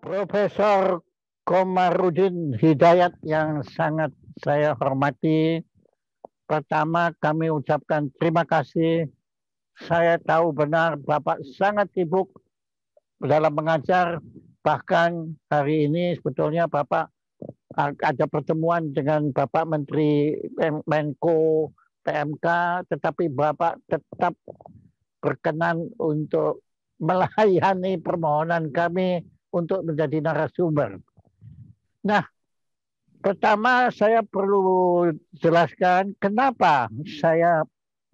Profesor Komarudin Hidayat yang sangat saya hormati, pertama kami ucapkan terima kasih. Saya tahu benar Bapak sangat sibuk dalam mengajar, bahkan hari ini sebetulnya Bapak ada pertemuan dengan Bapak Menteri Menko PMK, tetapi Bapak tetap berkenan untuk melayani permohonan kami untuk menjadi narasumber. Nah, pertama saya perlu jelaskan kenapa saya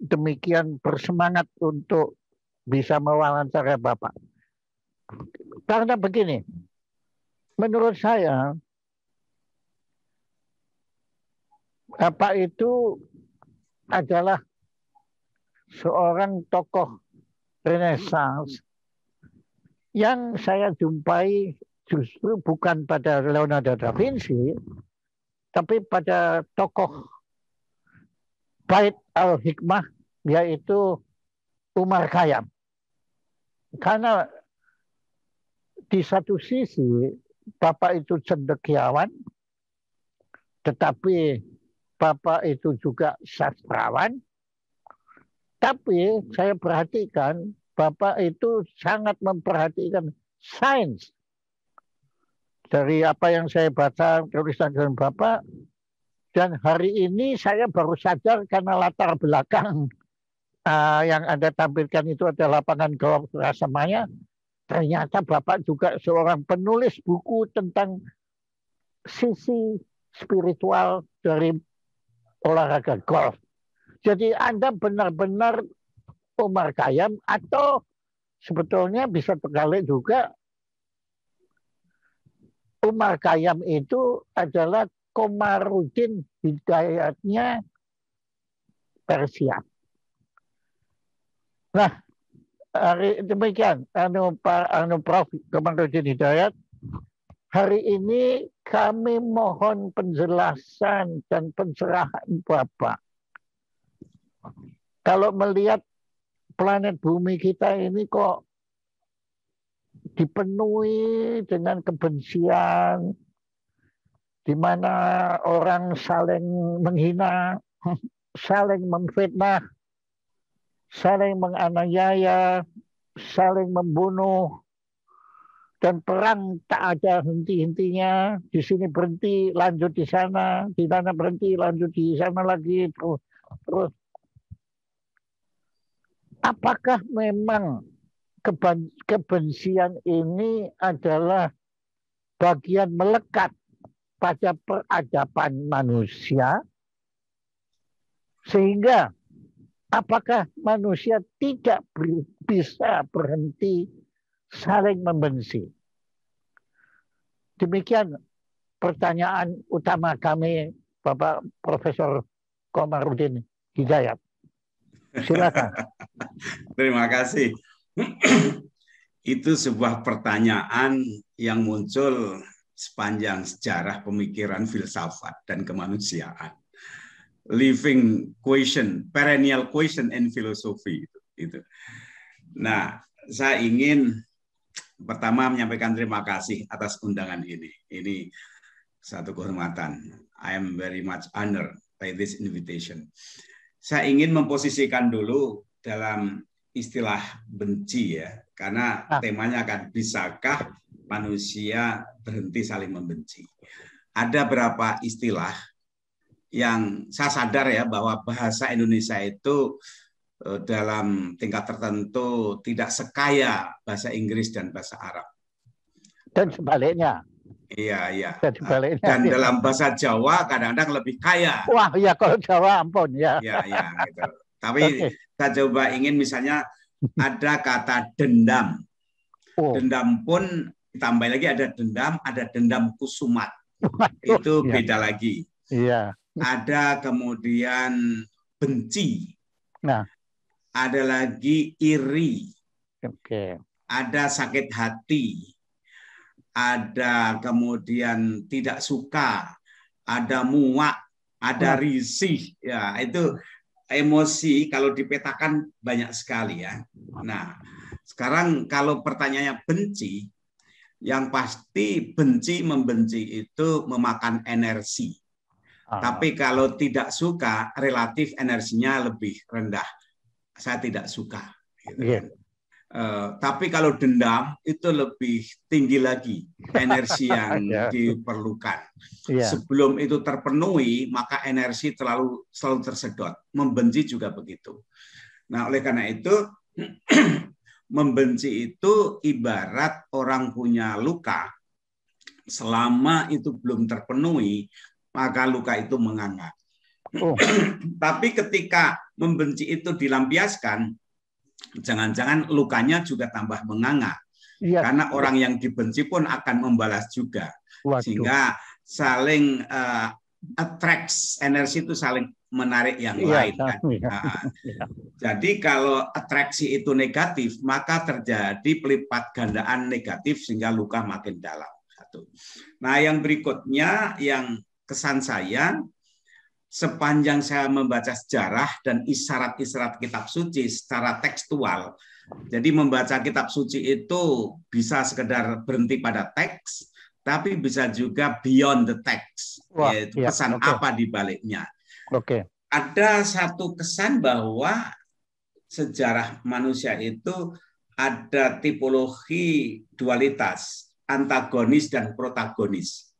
demikian bersemangat untuk bisa mewawancara Bapak. Karena begini, menurut saya Bapak itu adalah seorang tokoh Renaissance yang saya jumpai justru bukan pada Leonardo da Vinci, tapi pada tokoh Bait al-Hikmah, yaitu Umar Khayyam. Karena di satu sisi Bapak itu cendekiawan, tetapi Bapak itu juga sastrawan. Tapi saya perhatikan Bapak itu sangat memperhatikan sains. Dari apa yang saya baca tulisan Bapak, dan hari ini saya baru sadar karena latar belakang yang Anda tampilkan itu adalah lapangan golf Rasamaya. Ternyata Bapak juga seorang penulis buku tentang sisi spiritual dari olahraga golf. Jadi Anda benar-benar Umar Khayyam, atau sebetulnya bisa terbalik juga, Umar Khayyam itu adalah Komarudin Hidayatnya Persia. Nah, demikian Prof. Komarudin Hidayat. Hari ini kami mohon penjelasan dan pencerahan Bapak. Kalau melihat planet bumi kita ini kok dipenuhi dengan kebencian, di mana orang saling menghina, saling memfitnah, saling menganiaya, saling membunuh, dan perang tak ada henti-hentinya. Di sini berhenti, lanjut di sana berhenti, lanjut di sana lagi, terus. Apakah memang kebencian ini adalah bagian melekat pada peradaban manusia, sehingga apakah manusia tidak bisa berhenti saling membenci? Demikian pertanyaan utama kami, Bapak Profesor Komarudin Hidayat. Silakan. Terima kasih. Itu sebuah pertanyaan yang muncul sepanjang sejarah pemikiran filsafat dan kemanusiaan. Living question, perennial question in philosophy itu. Nah, saya ingin pertama menyampaikan terima kasih atas undangan ini. Ini satu kehormatan. I am very much honored by this invitation. Saya ingin memposisikan dulu dalam istilah benci ya, karena temanya akan bisakah manusia berhenti saling membenci. Ada beberapa istilah yang saya sadar ya bahwa bahasa Indonesia itu dalam tingkat tertentu tidak sekaya bahasa Inggris dan bahasa Arab. Dan sebaliknya. Iya. Dan dalam bahasa Jawa kadang-kadang lebih kaya. Wah, ya kalau Jawa ampun ya. Iya, gitu. Tapi saya coba ingin misalnya ada kata dendam. Dendam pun ditambah lagi ada dendam kusumat. Itu beda lagi. Iya. Ada kemudian benci. Nah, ada lagi iri. Oke. Ada sakit hati. Ada kemudian tidak suka, ada muak, ada risih. Ya, itu emosi kalau dipetakan banyak sekali ya. Nah, sekarang kalau pertanyaannya benci, Yang pasti membenci itu memakan energi. Tapi kalau tidak suka, relatif energinya lebih rendah. Saya tidak suka. Gitu kan. Tapi kalau dendam itu lebih tinggi lagi energi yang diperlukan. Sebelum itu terpenuhi, maka energi selalu tersedot. Membenci juga begitu. Nah, oleh karena itu membenci itu ibarat orang punya luka. Selama itu belum terpenuhi, maka luka itu menganga. Tapi ketika membenci itu dilampiaskan, jangan-jangan lukanya juga tambah menganga. Karena orang yang dibenci pun akan membalas juga. Sehingga saling attracts, energi itu saling menarik yang lain. Kan? Jadi kalau atraksi itu negatif, maka terjadi pelipat gandaan negatif sehingga luka makin dalam. Nah, yang berikutnya yang kesan saya, sepanjang saya membaca sejarah dan isyarat-isyarat kitab suci secara tekstual, jadi membaca kitab suci itu bisa sekedar berhenti pada teks, tapi bisa juga beyond the text, yaitu pesan apa di baliknya. Ada satu kesan bahwa sejarah manusia itu ada tipologi dualitas, antagonis dan protagonis.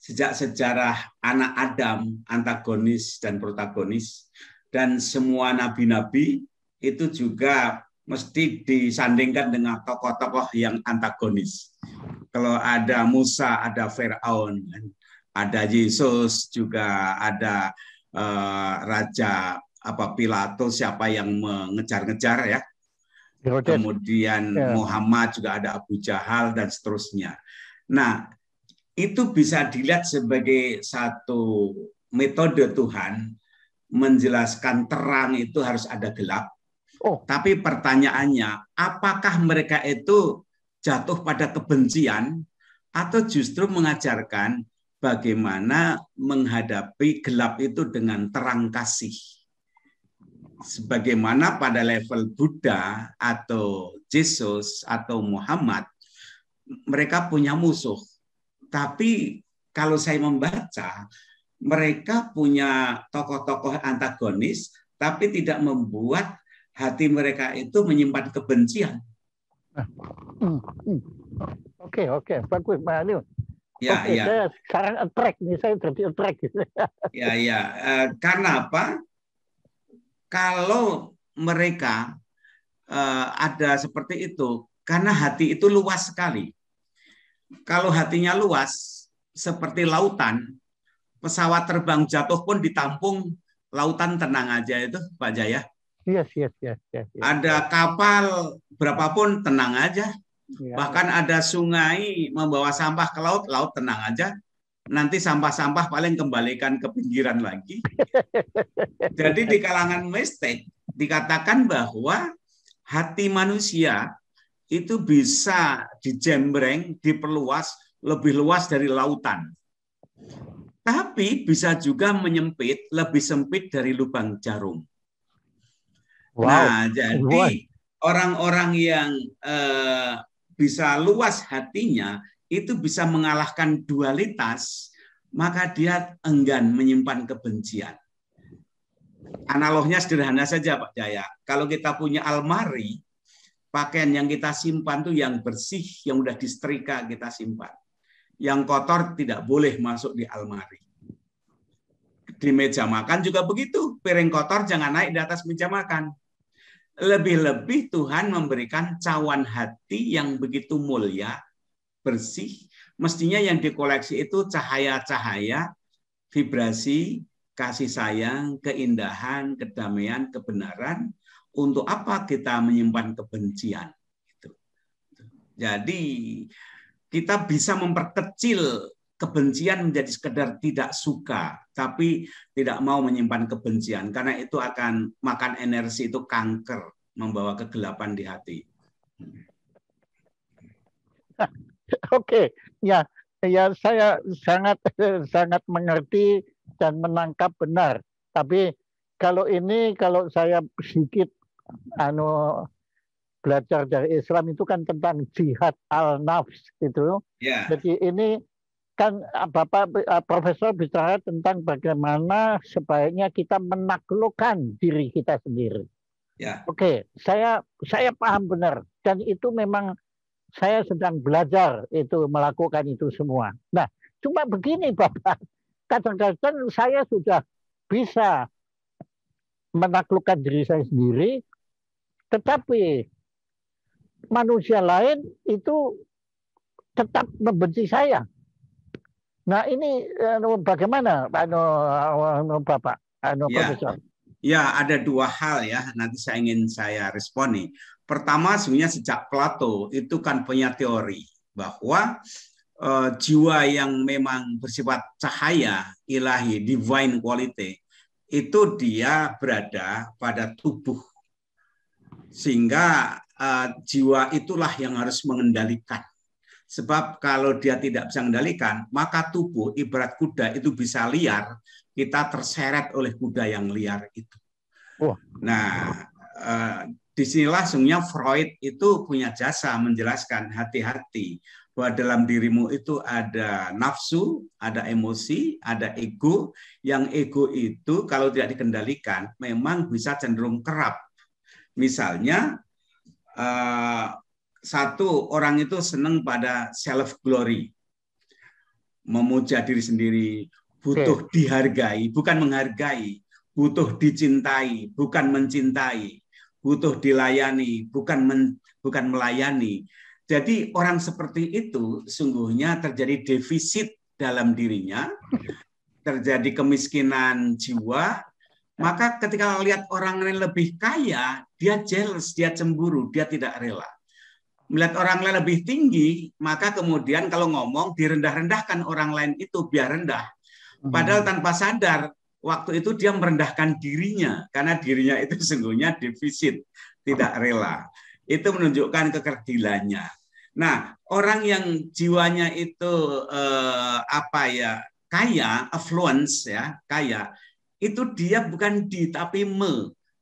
Sejak sejarah anak Adam, antagonis dan protagonis, dan semua nabi-nabi itu juga mesti disandingkan dengan tokoh-tokoh yang antagonis. Kalau ada Musa, ada Firaun, ada Yesus, juga ada Raja Pilatus, siapa yang mengejar-ngejar ya. Kemudian Muhammad, juga ada Abu Jahal dan seterusnya. Nah, itu bisa dilihat sebagai satu metode Tuhan menjelaskan terang itu harus ada gelap. Tapi pertanyaannya, apakah mereka itu jatuh pada kebencian atau justru mengajarkan bagaimana menghadapi gelap itu dengan terang kasih? Sebagaimana pada level Buddha atau Yesus atau Muhammad, mereka punya musuh. Tapi kalau saya membaca, mereka punya tokoh-tokoh antagonis, tapi tidak membuat hati mereka itu menyimpan kebencian. Oke, bagus Pak Anu. Saya sekarang attract nih, saya jadi attract. Karena apa? Kalau mereka ada seperti itu, karena hati itu luas sekali. Kalau hatinya luas, seperti lautan, pesawat terbang jatuh pun ditampung, lautan tenang aja itu, Pak Jaya. Yes. Ada kapal berapapun tenang aja. Bahkan ada sungai membawa sampah ke laut, laut tenang aja. Nanti sampah-sampah paling kembalikan ke pinggiran lagi. Jadi di kalangan mistik dikatakan bahwa hati manusia itu bisa dijembreng, diperluas, lebih luas dari lautan. Tapi bisa juga menyempit, lebih sempit dari lubang jarum. Nah, jadi orang-orang yang bisa luas hatinya, itu bisa mengalahkan dualitas, maka dia enggan menyimpan kebencian. Analoginya sederhana saja, Pak Jaya. Kalau kita punya almari, pakaian yang kita simpan tuh yang bersih, yang udah disetrika kita simpan. Yang kotor tidak boleh masuk di almari. Di meja makan juga begitu. Piring kotor jangan naik di atas meja makan. Lebih-lebih Tuhan memberikan cawan hati yang begitu mulia, bersih. Mestinya yang dikoleksi itu cahaya-cahaya, vibrasi, kasih sayang, keindahan, kedamaian, kebenaran. Untuk apa kita menyimpan kebencian? Jadi kita bisa memperkecil kebencian menjadi sekedar tidak suka, tapi tidak mau menyimpan kebencian, karena itu akan makan energi, itu kanker, membawa kegelapan di hati. Oke, ya saya sangat mengerti dan menangkap benar. Tapi kalau saya sedikit belajar dari Islam itu kan tentang jihad al-nafs itu. Ya, Jadi ini kan Profesor bicara tentang bagaimana sebaiknya kita menaklukkan diri kita sendiri. ya. Oke, saya paham benar dan itu memang saya sedang belajar itu melakukan itu semua. Nah, cuma begini Bapak, kadang-kadang saya sudah bisa menaklukkan diri saya sendiri, tetapi manusia lain itu tetap membenci saya. Nah ini bagaimana, Bapak, Ya, Profesor? ya, ada dua hal ya. Nanti saya respon nih. Pertama, sebenarnya sejak Plato itu kan punya teori bahwa jiwa yang memang bersifat cahaya ilahi, divine quality, itu dia berada pada tubuh. Sehingga jiwa itulah yang harus mengendalikan. Sebab kalau dia tidak bisa mengendalikan, maka tubuh ibarat kuda itu bisa liar, kita terseret oleh kuda yang liar itu. Oh. Nah, disinilah sebenarnya Freud itu punya jasa menjelaskan hati-hati bahwa dalam dirimu itu ada nafsu, ada emosi, ada ego. Yang ego itu kalau tidak dikendalikan memang bisa cenderung kerap. Misalnya satu orang itu senang pada self glory, memuja diri sendiri, butuh dihargai, bukan menghargai, butuh dicintai, bukan mencintai, butuh dilayani, bukan melayani. Jadi orang seperti itu sungguhnya terjadi defisit dalam dirinya, terjadi kemiskinan jiwa. Maka ketika lihat orang lain lebih kaya, dia jealous, dia cemburu, dia tidak rela. Melihat orang lain lebih tinggi, maka kemudian kalau ngomong direndah-rendahkan orang lain itu biar rendah. Padahal tanpa sadar, waktu itu dia merendahkan dirinya, karena dirinya itu sesungguhnya defisit, tidak rela. Itu menunjukkan kekerdilannya. Nah, orang yang jiwanya itu kaya, affluence ya, kaya, itu dia bukan tapi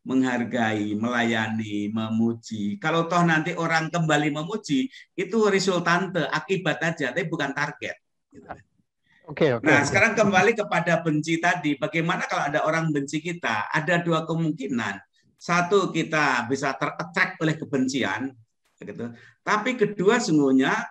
menghargai, melayani, memuji. Kalau toh nanti orang kembali memuji, itu resultante, akibat aja, tapi bukan target. Nah, sekarang kembali kepada benci tadi. Bagaimana kalau ada orang benci kita? Ada dua kemungkinan. Satu, kita bisa ter-attract oleh kebencian. Gitu. Tapi kedua, sungguhnya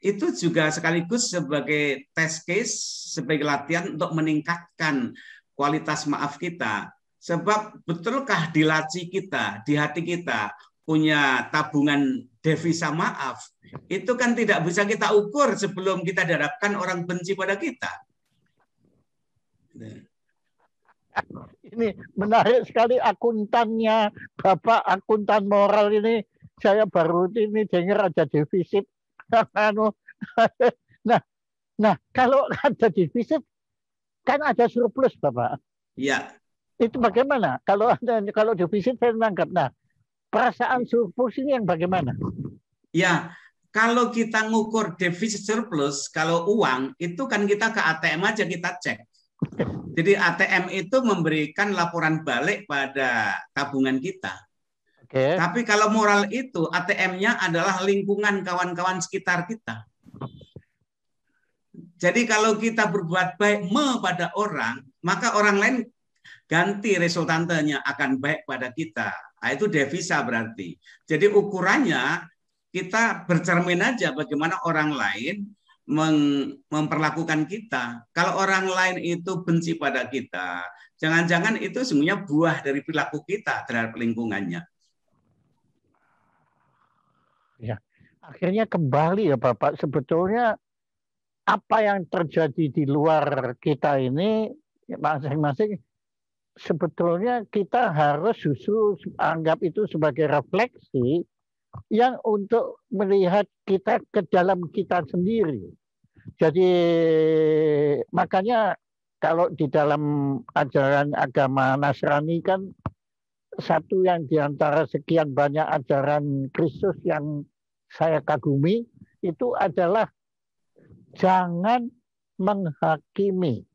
itu juga sekaligus sebagai test case, sebagai latihan untuk meningkatkan kualitas maaf kita. Sebab betulkah di laci kita, di hati kita, punya tabungan devisa maaf, itu kan tidak bisa kita ukur sebelum kita dihadapkan orang benci pada kita. Ini menarik sekali akuntannya, Bapak akuntan moral ini. Saya baru ini dengar ada defisit. Nah, kalau ada defisit, kan ada surplus, Bapak. Iya. Itu bagaimana? Kalau defisit saya menangkap. Nah, perasaan surplus ini yang bagaimana? Ya, kalau kita ngukur defisit surplus, kalau uang itu kan kita ke ATM aja kita cek. Jadi ATM itu memberikan laporan balik pada tabungan kita. Tapi kalau moral itu ATM-nya adalah lingkungan kawan-kawan sekitar kita. Jadi kalau kita berbuat baik pada orang, maka orang lain ganti resultantenya akan baik pada kita. Nah, itu devisa berarti. Jadi ukurannya kita bercermin aja bagaimana orang lain memperlakukan kita. Kalau orang lain itu benci pada kita, jangan-jangan itu sebenarnya buah dari perilaku kita terhadap lingkungannya. Ya, akhirnya kembali ya Bapak, sebetulnya apa yang terjadi di luar kita ini masing-masing sebetulnya kita harus justru anggap itu sebagai refleksi yang untuk melihat kita ke dalam kita sendiri. Jadi makanya kalau di dalam ajaran agama Nasrani kan satu yang diantara sekian banyak ajaran Kristus yang saya kagumi itu adalah jangan menghakimi.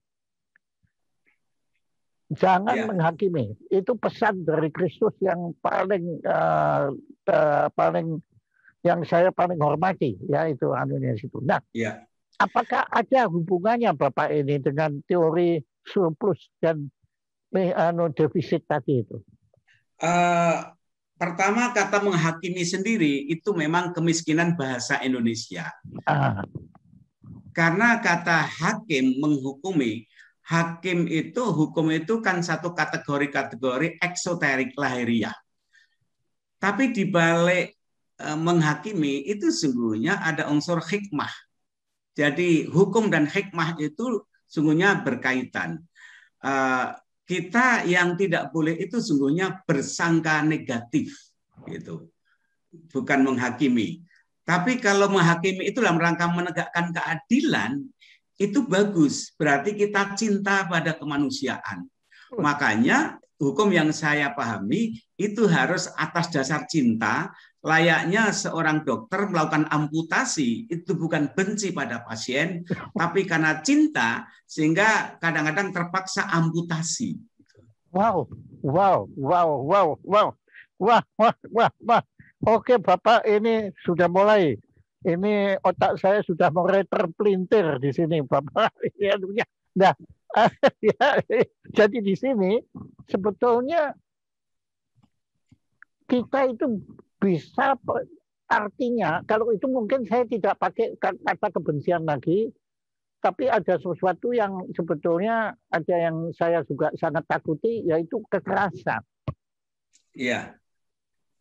Jangan Ya, menghakimi. Itu pesan dari Kristus yang paling yang saya paling hormati, ya itu anunya situ. Nah, ya. apakah ada hubungannya Bapak ini dengan teori surplus dan defisit tadi itu? Eh, Pertama, kata menghakimi sendiri itu memang kemiskinan bahasa Indonesia. Ah, Karena kata hakim menghukumi, hakim itu hukum itu kan satu kategori-kategori eksoterik lahiriah. Tapi di balik menghakimi itu sungguhnya ada unsur hikmah. Jadi hukum dan hikmah itu sungguhnya berkaitan. Eh, Kita yang tidak boleh itu sungguhnya bersangka negatif, gitu, bukan menghakimi. Tapi kalau menghakimi itu dalam rangka menegakkan keadilan, itu bagus. Berarti kita cinta pada kemanusiaan. Makanya hukum yang saya pahami itu harus atas dasar cinta, layaknya seorang dokter melakukan amputasi, itu bukan benci pada pasien, tapi karena cinta, sehingga kadang-kadang terpaksa amputasi. wow, wow, wow, wow, wow, wah, wah, wah, wah. Oke, Bapak ini sudah mulai. Ini otak saya sudah mulai terpelintir di sini, Bapak. Ya, nah, ya, jadi di sini sebetulnya kita itu bisa artinya kalau itu mungkin saya tidak pakai kata kebencian lagi, tapi ada sesuatu yang sebetulnya ada yang saya juga sangat takuti, yaitu kekerasan. Iya,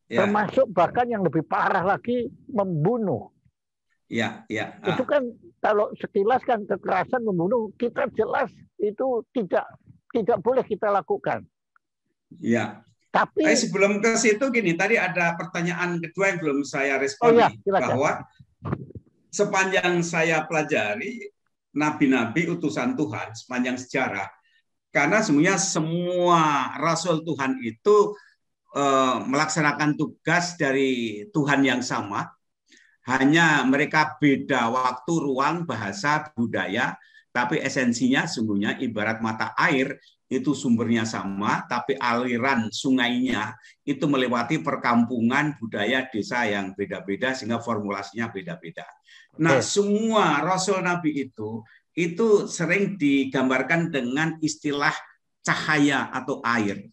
ya, Termasuk bahkan yang lebih parah lagi, membunuh. ya, ya, Itu kan kalau sekilas kan kekerasan membunuh, kita jelas itu tidak boleh kita lakukan. ya. Tapi, Sebelum ke situ gini, tadi ada pertanyaan kedua yang belum saya oh ya, responi, silakan. bahwa sepanjang saya pelajari nabi-nabi utusan Tuhan sepanjang sejarah, karena sebenarnya semua rasul Tuhan itu melaksanakan tugas dari Tuhan yang sama, hanya mereka beda waktu, ruang, bahasa, budaya, tapi esensinya sungguhnya ibarat mata air, itu sumbernya sama, tapi aliran sungainya itu melewati perkampungan, budaya, desa yang beda-beda, sehingga formulasinya beda-beda. Nah, Okay. semua Rasul Nabi itu sering digambarkan dengan istilah cahaya atau air.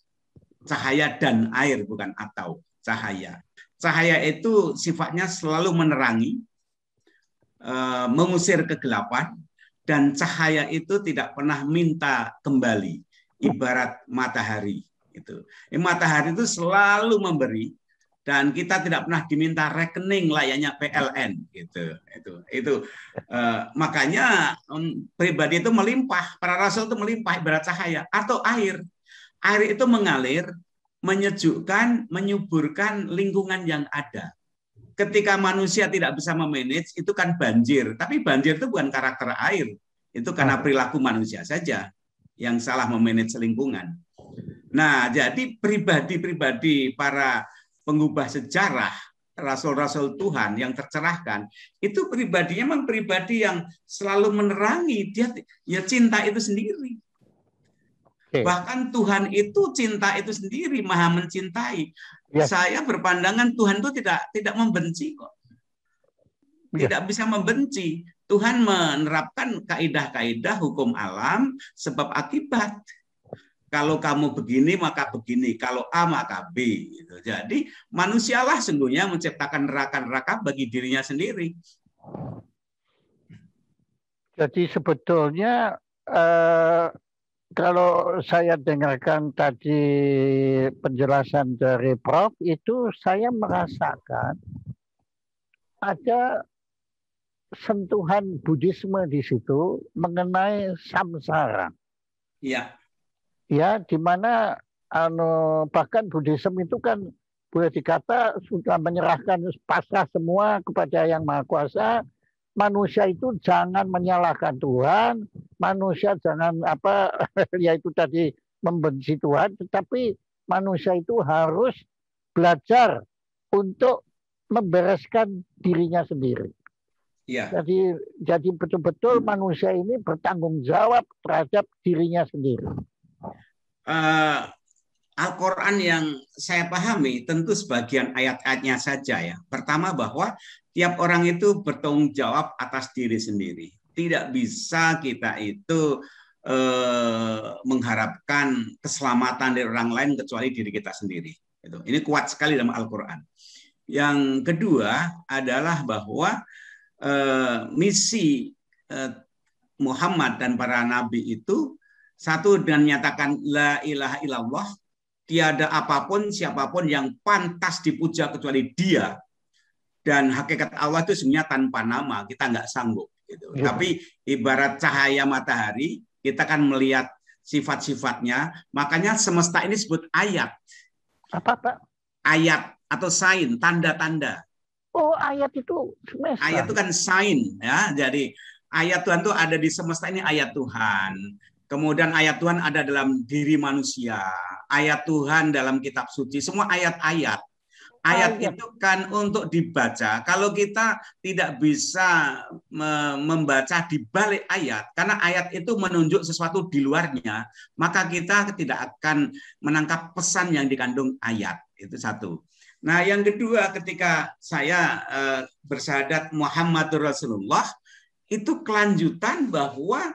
Cahaya dan air, bukan atau, cahaya. Cahaya itu sifatnya selalu menerangi, mengusir kegelapan, dan cahaya itu tidak pernah minta kembali, ibarat matahari. Itu. Matahari itu selalu memberi, dan kita tidak pernah diminta rekening layaknya PLN. Itu makanya pribadi itu melimpah, para rasul itu melimpah ibarat cahaya atau air. Air itu mengalir, menyejukkan, menyuburkan lingkungan yang ada. Ketika manusia tidak bisa memanage, itu kan banjir. Tapi banjir itu bukan karakter air. Itu karena perilaku manusia saja yang salah memanage lingkungan. Nah, jadi pribadi-pribadi para pengubah sejarah, rasul-rasul Tuhan yang tercerahkan, itu pribadinya memang pribadi yang selalu menerangi. Dia ya cinta itu sendiri. Okay. Bahkan Tuhan itu cinta itu sendiri, maha mencintai. Yes. Saya berpandangan Tuhan itu tidak membenci kok. Tidak bisa membenci. Tuhan menerapkan kaidah-kaidah hukum alam sebab akibat. Kalau kamu begini maka begini, kalau A maka B. Jadi manusialah sungguhnya menciptakan neraka-neraka bagi dirinya sendiri. Jadi sebetulnya kalau saya dengarkan tadi penjelasan dari Prof, itu saya merasakan ada sentuhan Buddhisme di situ mengenai samsara. Iya. Ya, di mana bahkan Buddhisme itu kan boleh dikata sudah menyerahkan pasrah semua kepada Yang Maha Kuasa. Manusia itu jangan menyalahkan Tuhan, manusia jangan yaitu tadi membenci Tuhan, tetapi manusia itu harus belajar untuk membereskan dirinya sendiri. Ya. Jadi betul-betul manusia ini bertanggung jawab terhadap dirinya sendiri. eh, Al-Quran yang saya pahami tentu sebagian ayat-ayatnya saja ya. Pertama bahwa tiap orang itu bertanggung jawab atas diri sendiri. Tidak bisa kita itu mengharapkan keselamatan dari orang lain kecuali diri kita sendiri. Ini kuat sekali dalam Al-Quran. Yang kedua adalah bahwa misi Muhammad dan para nabi itu satu dengan menyatakan la ilaha illallah, tiada apapun siapapun yang pantas dipuja kecuali Dia, dan hakikat Allah itu sebenarnya tanpa nama, kita nggak sanggup gitu. Ya. Tapi ibarat cahaya matahari, kita kan melihat sifat-sifatnya, makanya semesta ini disebut ayat. Apa, Pak? Ayat atau sign, tanda-tanda. Oh, ayat itu semesta. Ayat itu kan sign ya. Jadi ayat Tuhan itu ada di semesta ini, ayat Tuhan. Kemudian ayat Tuhan ada dalam diri manusia. Ayat Tuhan dalam kitab suci. Semua ayat-ayat. Ayat itu kan untuk dibaca. Kalau kita tidak bisa membaca di balik ayat, karena ayat itu menunjuk sesuatu di luarnya, maka kita tidak akan menangkap pesan yang dikandung ayat. Itu satu. Nah, yang kedua, ketika saya bersyahadat Muhammadur Rasulullah, itu kelanjutan bahwa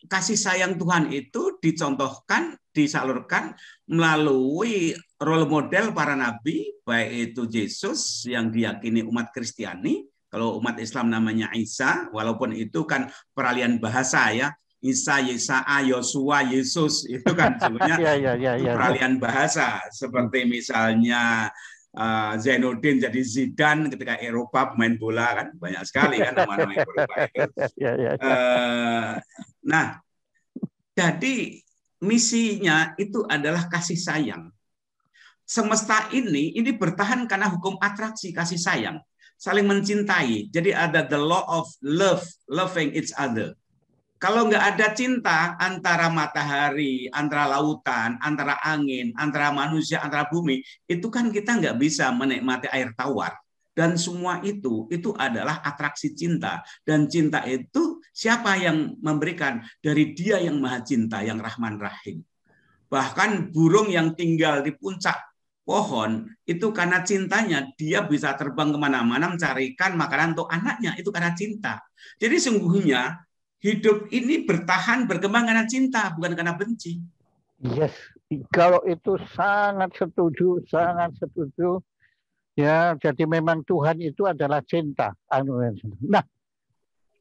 kasih sayang Tuhan itu dicontohkan, disalurkan melalui role model para nabi, baik itu Yesus yang diyakini umat Kristiani, kalau umat Islam namanya Isa, walaupun itu kan peralihan bahasa ya, Isa, Yesaya, Yosua, Yesus, itu kan sebenarnya peralihan bahasa, seperti misalnya Zainuddin jadi Zidane ketika Eropa pemain bola, kan banyak sekali kan nama-nama Eropa itu. Nah, jadi misinya itu adalah kasih sayang. Semesta ini bertahan karena hukum atraksi, kasih sayang, saling mencintai. Jadi ada the law of love, loving each other. Kalau nggak ada cinta antara matahari, antara lautan, antara angin, antara manusia, antara bumi, itu kan kita nggak bisa menikmati air tawar. Dan semua itu adalah atraksi cinta. Dan cinta itu siapa yang memberikan? Dari Dia yang Maha Cinta, yang Rahman Rahim. Bahkan burung yang tinggal di puncak pohon, itu karena cintanya, dia bisa terbang kemana-mana mencarikan makanan untuk anaknya, itu karena cinta. Jadi sungguhnya, hidup ini bertahan, berkembang karena cinta, bukan karena benci. Yes, kalau itu sangat setuju, sangat setuju. Ya, jadi memang Tuhan itu adalah cinta. Nah,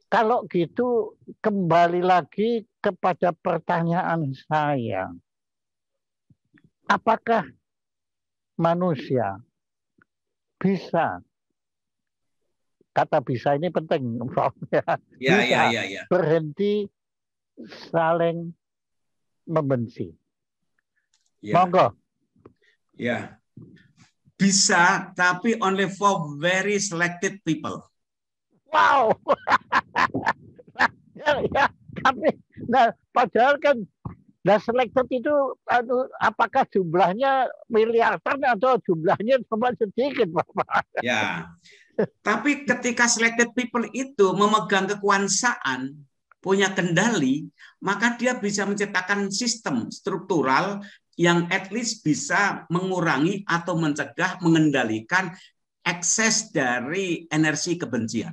kalau gitu kembali lagi kepada pertanyaan saya. Apakah manusia bisa, kata bisa ini penting, bisa berhenti saling membenci? Monggo. Ya, bisa, tapi only for very selected people. Wow. ya, tapi nah, padahal kan selected itu apakah jumlahnya miliaran atau jumlahnya cuma sedikit, Bapak? Ya. Tapi ketika selected people itu memegang kekuasaan, punya kendali, maka dia bisa menciptakan sistem struktural yang at least bisa mengurangi atau mencegah, mengendalikan ekses dari energi kebencian.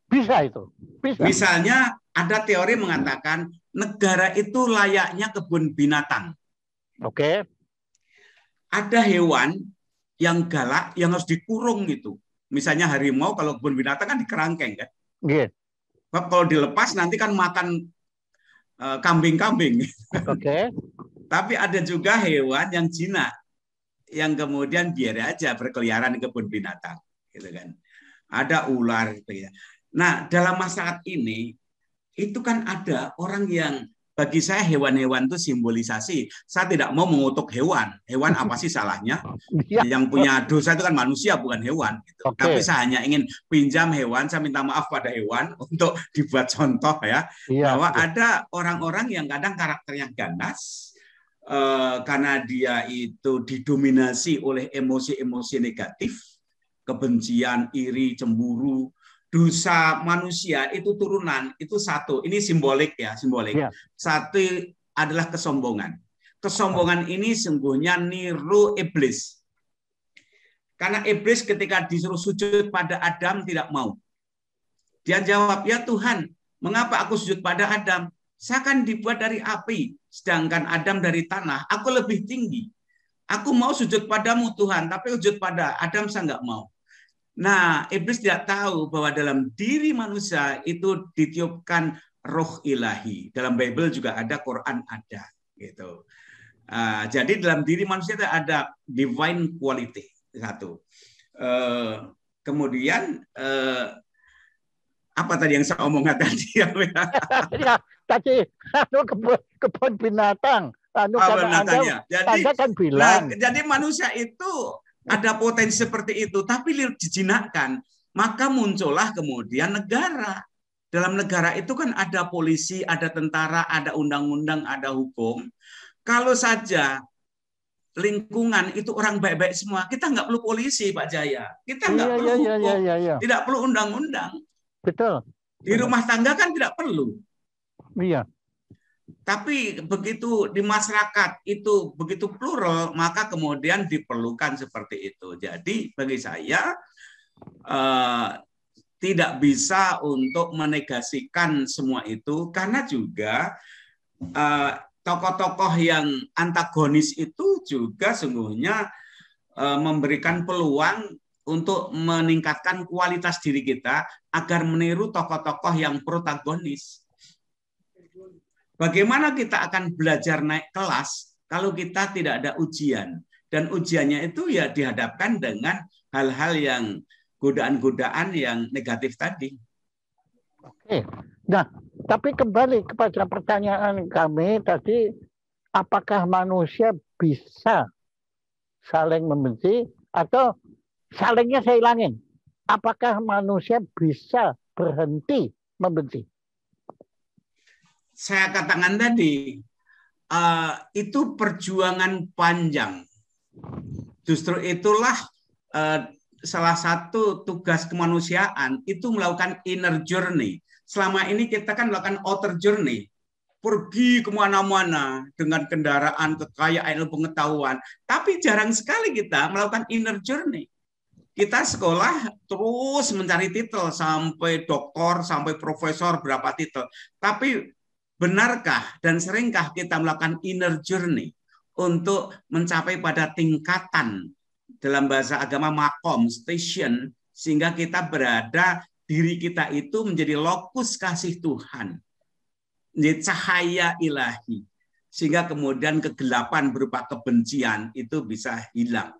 Bisa itu. Bisa. Misalnya ada teori mengatakan negara itu layaknya kebun binatang. Oke. Ada hewan yang galak yang harus dikurung gitu. Misalnya harimau, kalau kebun binatang kan dikerangkeng kan. Yeah. Kalau dilepas nanti kan makan kambing-kambing. Oke. Tapi ada juga hewan yang jinak, yang kemudian biar aja berkeliaran di kebun binatang, gitu kan. Ada ular, gitu ya. Nah, dalam masyarakat ini itu kan ada orang yang, bagi saya hewan-hewan itu simbolisasi. Saya tidak mau mengutuk hewan. Hewan apa sih salahnya? Ya. Yang punya dosa itu kan manusia, bukan hewan. Gitu. Okay. Tapi saya hanya ingin pinjam hewan. Saya minta maaf pada hewan untuk dibuat contoh ya. Bahwa ada orang-orang yang kadang karakternya ganas, karena dia itu didominasi oleh emosi-emosi negatif, kebencian, iri, cemburu. Dosa manusia itu turunan, itu satu. Ini simbolik ya, simbolik. Yeah. Satu, adalah kesombongan. Kesombongan ini sungguhnya niru iblis. Karena iblis ketika disuruh sujud pada Adam tidak mau. Dia jawab, ya Tuhan, mengapa aku sujud pada Adam? Saya kan dibuat dari api, sedangkan Adam dari tanah. Aku lebih tinggi. Aku mau sujud padamu Tuhan, tapi sujud pada Adam saya nggak mau. Nah, iblis tidak tahu bahwa dalam diri manusia itu ditiupkan roh ilahi. Dalam Bible juga ada, Quran ada. Gitu. Jadi dalam diri manusia itu ada divine quality. Satu. Kemudian apa tadi yang saya omongkan tadi? Ya, tadi kebun binatang. Jadi kan bilang. Jadi manusia itu ada potensi seperti itu, tapi dijinakkan, maka muncullah kemudian negara. Dalam negara itu kan ada polisi, ada tentara, ada undang-undang, ada hukum. Kalau saja lingkungan itu orang baik-baik semua, kita nggak perlu polisi, Pak Jaya. Kita nggak perlu hukum, tidak perlu undang-undang. Betul. Di rumah tangga kan tidak perlu. Iya. Tapi begitu di masyarakat itu begitu plural, maka kemudian diperlukan seperti itu. Jadi bagi saya tidak bisa untuk menegasikan semua itu, karena juga tokoh-tokoh yang antagonis itu juga sungguhnya memberikan peluang untuk meningkatkan kualitas diri kita agar meniru tokoh-tokoh yang protagonis. Bagaimana kita akan belajar naik kelas kalau kita tidak ada ujian? Dan ujiannya itu ya dihadapkan dengan hal-hal yang godaan-godaan yang negatif tadi. Oke. Nah, tapi kembali kepada pertanyaan kami tadi, apakah manusia bisa saling membenci atau salingnya saya ilangin? Apakah manusia bisa berhenti membenci? Saya katakan tadi, itu perjuangan panjang. Justru itulah salah satu tugas kemanusiaan itu melakukan inner journey. Selama ini kita kan melakukan outer journey, pergi kemana-mana dengan kendaraan, kekayaan, ilmu pengetahuan. Tapi jarang sekali kita melakukan inner journey. Kita sekolah terus mencari titel sampai doktor, sampai profesor, berapa titel. Tapi benarkah dan seringkah kita melakukan inner journey untuk mencapai pada tingkatan dalam bahasa agama makom, station, sehingga kita berada, diri kita itu menjadi lokus kasih Tuhan, menjadi cahaya ilahi, sehingga kemudian kegelapan berupa kebencian itu bisa hilang.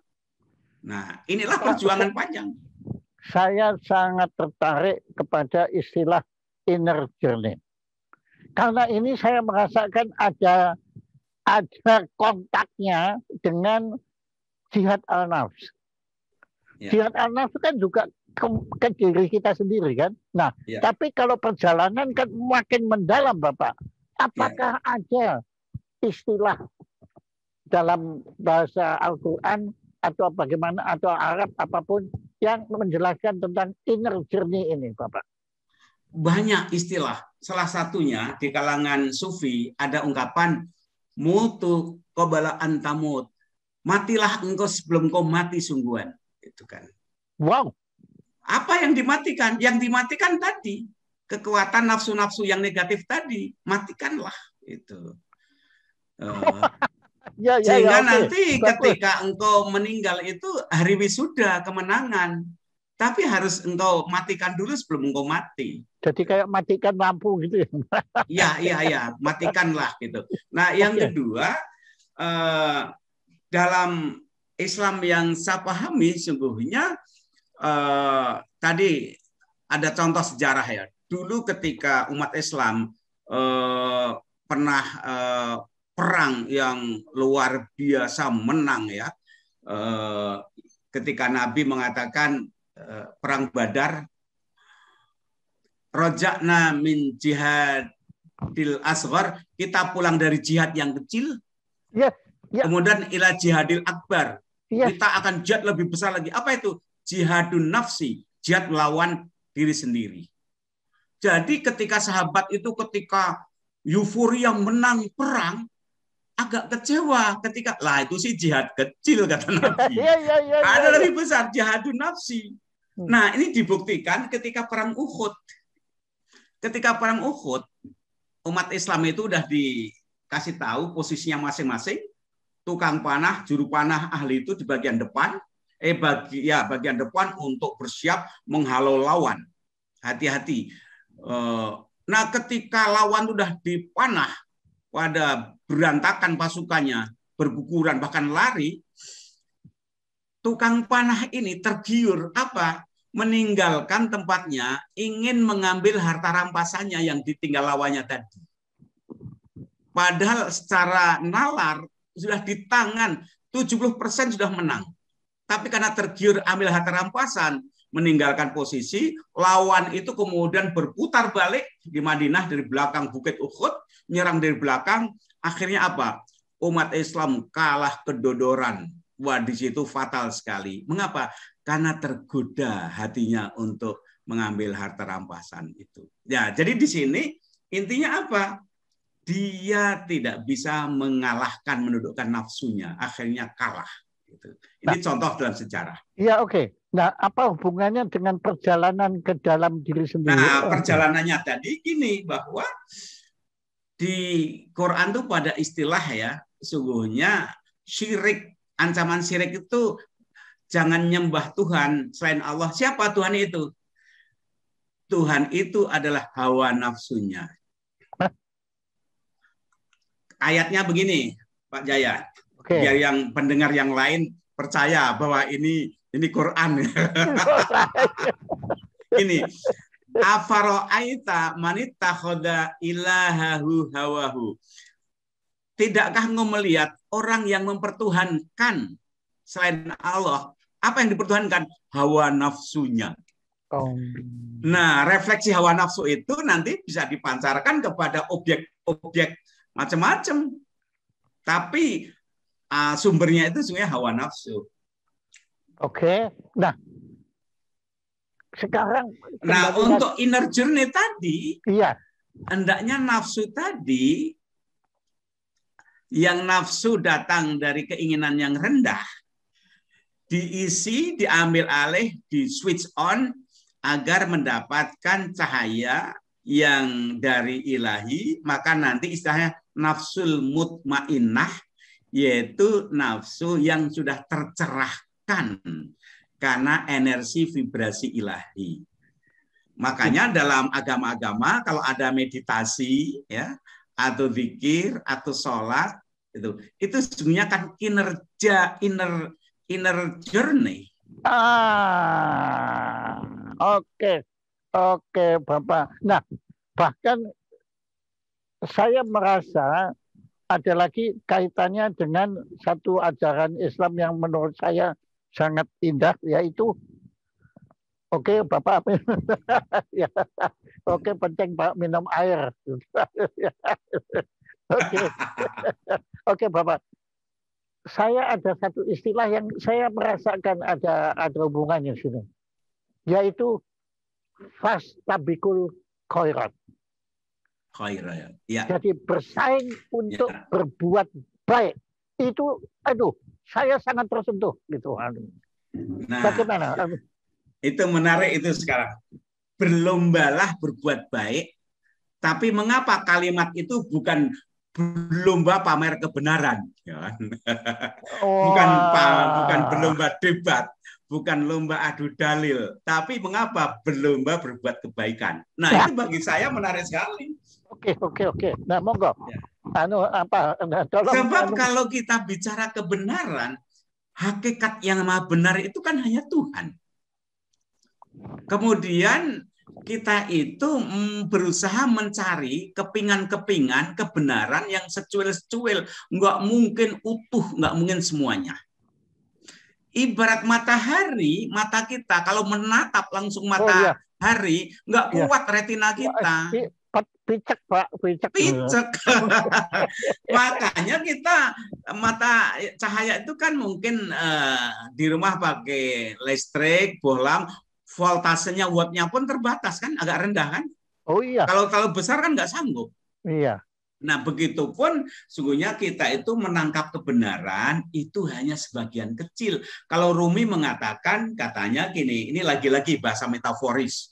Nah, inilah perjuangan panjang. Saya sangat tertarik kepada istilah inner journey. Karena ini saya merasakan ada kontaknya dengan jihad al-nafs. Ya. Jihad al-nafs kan juga ke diri kita sendiri kan. Nah, ya. Tapi kalau perjalanan kan makin mendalam, Bapak. Apakah ada istilah dalam bahasa Al-Quran atau bagaimana atau Arab apapun yang menjelaskan tentang inner journey ini, Bapak? Banyak istilah. Salah satunya di kalangan sufi ada ungkapan mutu qabala antamut. Matilah engkau sebelum kau mati sungguhan. Itu kan. Wow. Apa yang dimatikan? Yang dimatikan tadi kekuatan nafsu-nafsu yang negatif tadi, matikanlah itu. Sehingga nanti ketika engkau meninggal itu hari wisuda kemenangan. Tapi harus engkau matikan dulu sebelum engkau mati. Jadi kayak matikan lampu gitu ya? Iya, matikanlah gitu. Nah, yang kedua, dalam Islam yang saya pahami sungguhnya tadi ada contoh sejarah ya. Dulu ketika umat Islam pernah perang yang luar biasa menang ya. Ketika Nabi mengatakan perang Badar, rojakna min jihadil asghar, kita pulang dari jihad yang kecil, kemudian ila jihadil akbar, kita akan jihad lebih besar lagi. Apa itu? Jihadun nafsi, jihad melawan diri sendiri. Jadi ketika sahabat itu ketika euforia menang perang, agak kecewa ketika lah itu sih jihad kecil kata Nabi. Ada lebih besar jihadun nafsi. Nah, ini dibuktikan ketika perang Uhud. Ketika perang Uhud, umat Islam itu udah dikasih tahu posisinya masing-masing. Tukang panah, juru panah ahli itu di bagian depan, bagian depan untuk bersiap menghalau lawan. Hati-hati. Nah, ketika lawan sudah dipanah, pada berantakan pasukannya, berguguran bahkan lari, tukang panah ini tergiur apa? Meninggalkan tempatnya, ingin mengambil harta rampasannya yang ditinggal lawannya tadi. Padahal secara nalar sudah di tangan 70% sudah menang. Tapi karena tergiur ambil harta rampasan, meninggalkan posisi, lawan itu kemudian berputar balik di Madinah dari belakang Bukit Uhud, menyerang dari belakang, akhirnya apa? Umat Islam kalah kedodoran. Wah, di situ fatal sekali. Mengapa? Karena tergoda hatinya untuk mengambil harta rampasan itu. Ya, jadi di sini intinya apa? Dia tidak bisa mengalahkan, menundukkan nafsunya, akhirnya kalah. Ini contoh dalam sejarah. Iya, oke. Nah, apa hubungannya dengan perjalanan ke dalam diri sendiri? Nah, perjalanannya tadi gini, bahwa di Quran itu pada istilah ya, sungguhnya syirik, ancaman syirik itu jangan nyembah Tuhan selain Allah. Siapa Tuhan itu? Tuhan itu adalah hawa nafsunya. Ayatnya begini, Pak Jaya. Biar yang pendengar yang lain percaya bahwa ini Quran. Ini afaro'aita manittakhadha ilahahu hawahu. Tidakkah engkau melihat orang yang mempertuhankan selain Allah? Apa yang dipertuhankan? Hawa nafsunya. Nah, refleksi hawa nafsu itu nanti bisa dipancarkan kepada objek-objek macam-macam. Tapi sumbernya itu sebenarnya hawa nafsu. Oke. Nah, sekarang untuk inner journey tadi, iya, hendaknya nafsu tadi, yang nafsu datang dari keinginan yang rendah, diisi, diambil alih, di switch on agar mendapatkan cahaya yang dari ilahi, maka nanti istilahnya nafsul mutmainnah, yaitu nafsu yang sudah tercerahkan karena energi vibrasi ilahi. Makanya dalam agama-agama kalau ada meditasi ya, atau zikir atau sholat, itu sebenarnya kan inner journey. Oke, Bapak. Nah, bahkan saya merasa ada lagi kaitannya dengan satu ajaran Islam yang menurut saya sangat indah, yaitu Bapak. Ya, penting Pak minum air. Oke, Bapak. Saya ada satu istilah yang saya merasakan ada hubungannya sini, yaitu fastabikul khairat. Ya. Jadi bersaing untuk berbuat baik. Itu, saya sangat tersentuh gitu. Nah, bagaimana? Itu menarik itu sekarang. Berlombalah berbuat baik, tapi mengapa kalimat itu bukan berlomba pamer kebenaran? Bukan berlomba debat, bukan lomba adu dalil, tapi mengapa berlomba berbuat kebaikan? Nah, itu bagi saya menarik sekali. Oke. Nah, monggo. Sebab kalau kita bicara kebenaran, hakikat yang maha benar itu kan hanya Tuhan. Kemudian kita itu berusaha mencari kepingan-kepingan kebenaran yang secuil-secuil, nggak mungkin utuh, nggak mungkin semuanya. Ibarat matahari, mata kita kalau menatap langsung matahari, nggak kuat retina kita. Picek, Pak. Picek. Makanya kita mata cahaya itu kan mungkin di rumah pakai listrik, bohlam, voltasenya wattnya pun terbatas kan, agak rendah kan. Oh iya. Kalau besar kan nggak sanggup. Iya. Nah, begitupun sungguhnya kita itu menangkap kebenaran itu hanya sebagian kecil. Kalau Rumi mengatakan, katanya gini, ini lagi-lagi bahasa metaforis.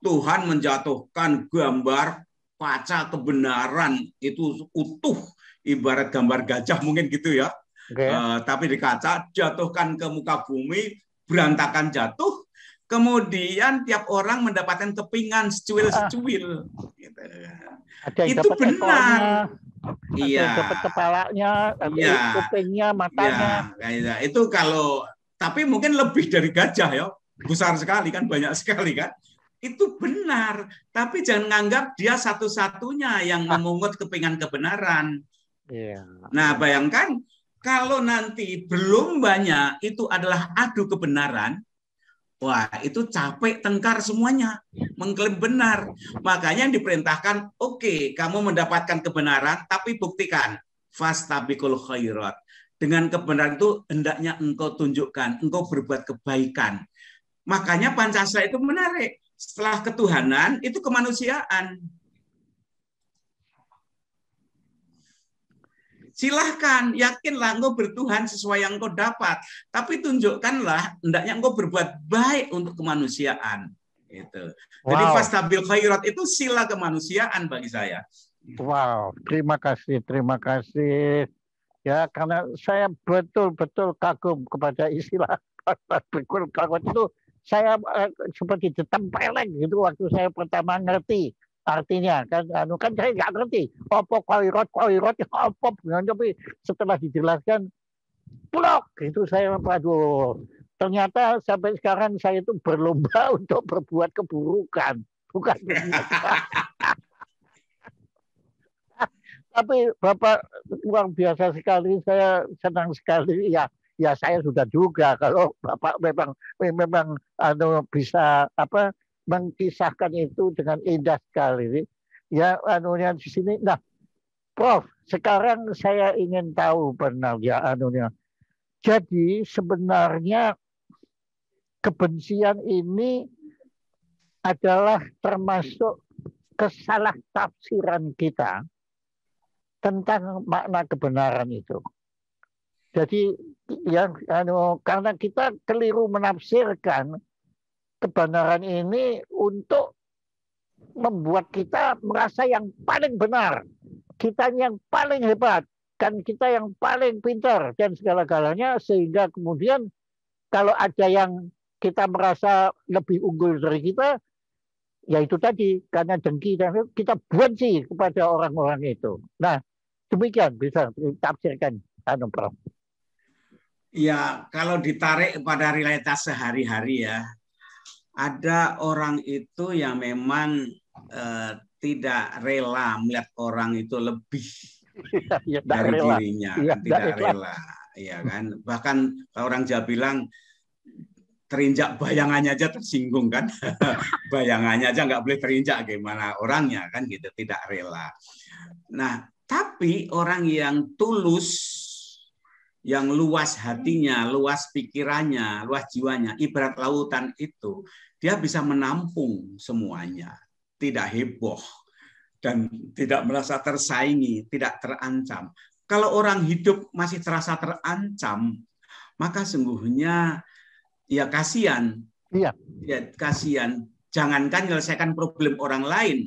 Tuhan menjatuhkan gambar kaca kebenaran itu utuh, ibarat gambar gajah mungkin gitu ya. Tapi di kaca, jatuhkan ke muka bumi, berantakan jatuh, kemudian tiap orang mendapatkan kepingan secuil-secuil. Gitu. Ada yang Itu dapat benar. Ada yang dapat kepalanya, ada kupingnya, matanya. Itu kalau, tapi mungkin lebih dari gajah ya, besar sekali kan, banyak sekali kan. Itu benar, tapi jangan menganggap dia satu-satunya yang memungut kepingan kebenaran. Nah, bayangkan kalau nanti belum banyak itu adalah adu kebenaran, wah, itu capek tengkar semuanya, mengklaim benar. Makanya yang diperintahkan, oke, kamu mendapatkan kebenaran, tapi buktikan. Fastabiqul khairat. Dengan kebenaran itu hendaknya engkau tunjukkan, engkau berbuat kebaikan. Makanya Pancasila itu menarik. Setelah ketuhanan, itu kemanusiaan. Silahkan, yakinlah engkau bertuhan sesuai yang engkau dapat. Tapi tunjukkanlah, hendaknya engkau berbuat baik untuk kemanusiaan. Gitu. Jadi fastabil khairat itu sila kemanusiaan bagi saya. Wow, terima kasih, terima kasih. Ya, karena saya betul-betul kagum kepada istilah fastabil khairat itu. Saya seperti ditempeleng gitu waktu saya pertama ngerti artinya kan saya nggak ngerti apa khairat apa, tapi setelah dijelaskan blok itu saya waduh, ternyata sampai sekarang saya itu berlomba untuk berbuat keburukan, bukan tapi Bapak luar biasa sekali, saya senang sekali ya. Ya saya sudah juga kalau Bapak memang bisa mengkisahkan itu dengan indah sekali. Ya di sini. Nah, Prof, sekarang saya ingin tahu benar ya Jadi sebenarnya kebencian ini adalah termasuk kesalahtafsiran kita tentang makna kebenaran itu. Jadi karena kita keliru menafsirkan kebenaran ini untuk membuat kita merasa yang paling benar, kita yang paling hebat, kan kita yang paling pintar dan segala-galanya, sehingga kemudian kalau ada yang kita merasa lebih unggul dari kita, ya itu tadi karena dengki dan kita benci kepada orang-orang itu. Nah, demikian bisa ditafsirkan, Prof. Ya, kalau ditarik pada realitas sehari-hari ya, ada orang itu yang memang tidak rela melihat orang itu lebih dari dirinya, tidak rela, ya kan. Bahkan orang Jawa bilang terinjak bayangannya aja tersinggung kan, bayangannya aja nggak boleh terinjak, gimana orangnya kan gitu, tidak rela. Nah, tapi orang yang tulus, yang luas hatinya, luas pikirannya, luas jiwanya, ibarat lautan itu, dia bisa menampung semuanya, tidak heboh, dan tidak merasa tersaingi, tidak terancam. Kalau orang hidup masih terasa terancam, maka sungguhnya ya kasihan. Iya. Ya kasihan. Jangankan menyelesaikan problem orang lain,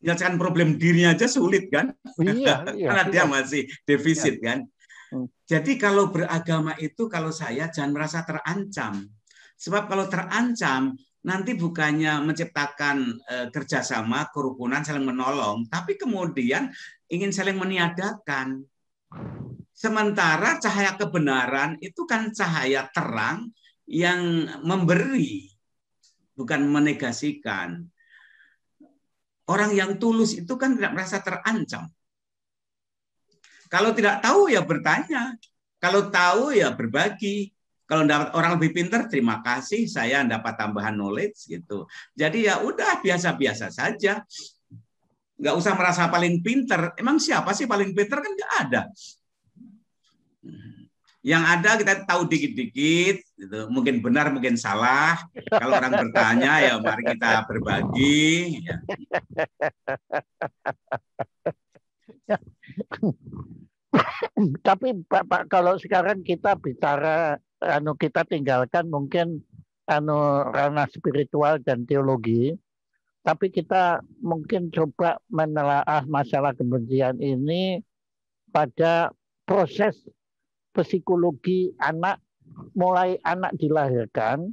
menyelesaikan problem dirinya aja sulit kan? Iya, karena dia masih defisit kan. Jadi kalau beragama itu, kalau saya jangan merasa terancam. Sebab kalau terancam, nanti bukannya menciptakan kerjasama, kerukunan, saling menolong, tapi kemudian ingin saling meniadakan. Sementara cahaya kebenaran itu kan cahaya terang yang memberi, bukan menegasikan. Orang yang tulus itu kan tidak merasa terancam. Kalau tidak tahu ya bertanya, kalau tahu ya berbagi. Kalau dapat orang lebih pintar, terima kasih saya dapat tambahan knowledge gitu. Jadi ya udah biasa-biasa saja, nggak usah merasa paling pintar. Emang siapa sih paling pintar, kan nggak ada. Yang ada kita tahu dikit-dikit, gitu. Mungkin benar, mungkin salah. Kalau orang bertanya ya mari kita berbagi. Ya. Tapi Bapak, kalau sekarang kita bicara, kita tinggalkan mungkin ranah spiritual dan teologi, tapi kita mungkin coba menelaah masalah kebencian ini pada proses psikologi anak, mulai anak dilahirkan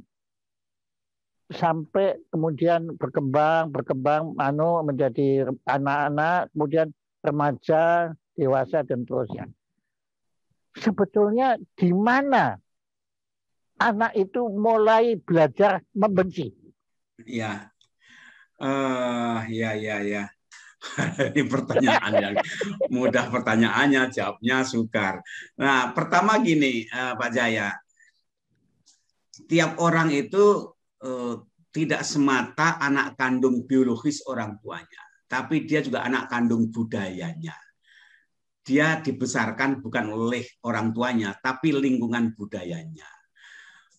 sampai kemudian berkembang menjadi anak-anak, kemudian remaja, dewasa dan seterusnya. Sebetulnya di mana anak itu mulai belajar membenci? Ya, ya. Ini pertanyaan yang mudah, pertanyaannya, jawabnya sukar. Nah, pertama gini, Pak Jaya, tiap orang itu tidak semata anak kandung biologis orang tuanya, tapi dia juga anak kandung budayanya. Dia dibesarkan bukan oleh orang tuanya, tapi lingkungan budayanya.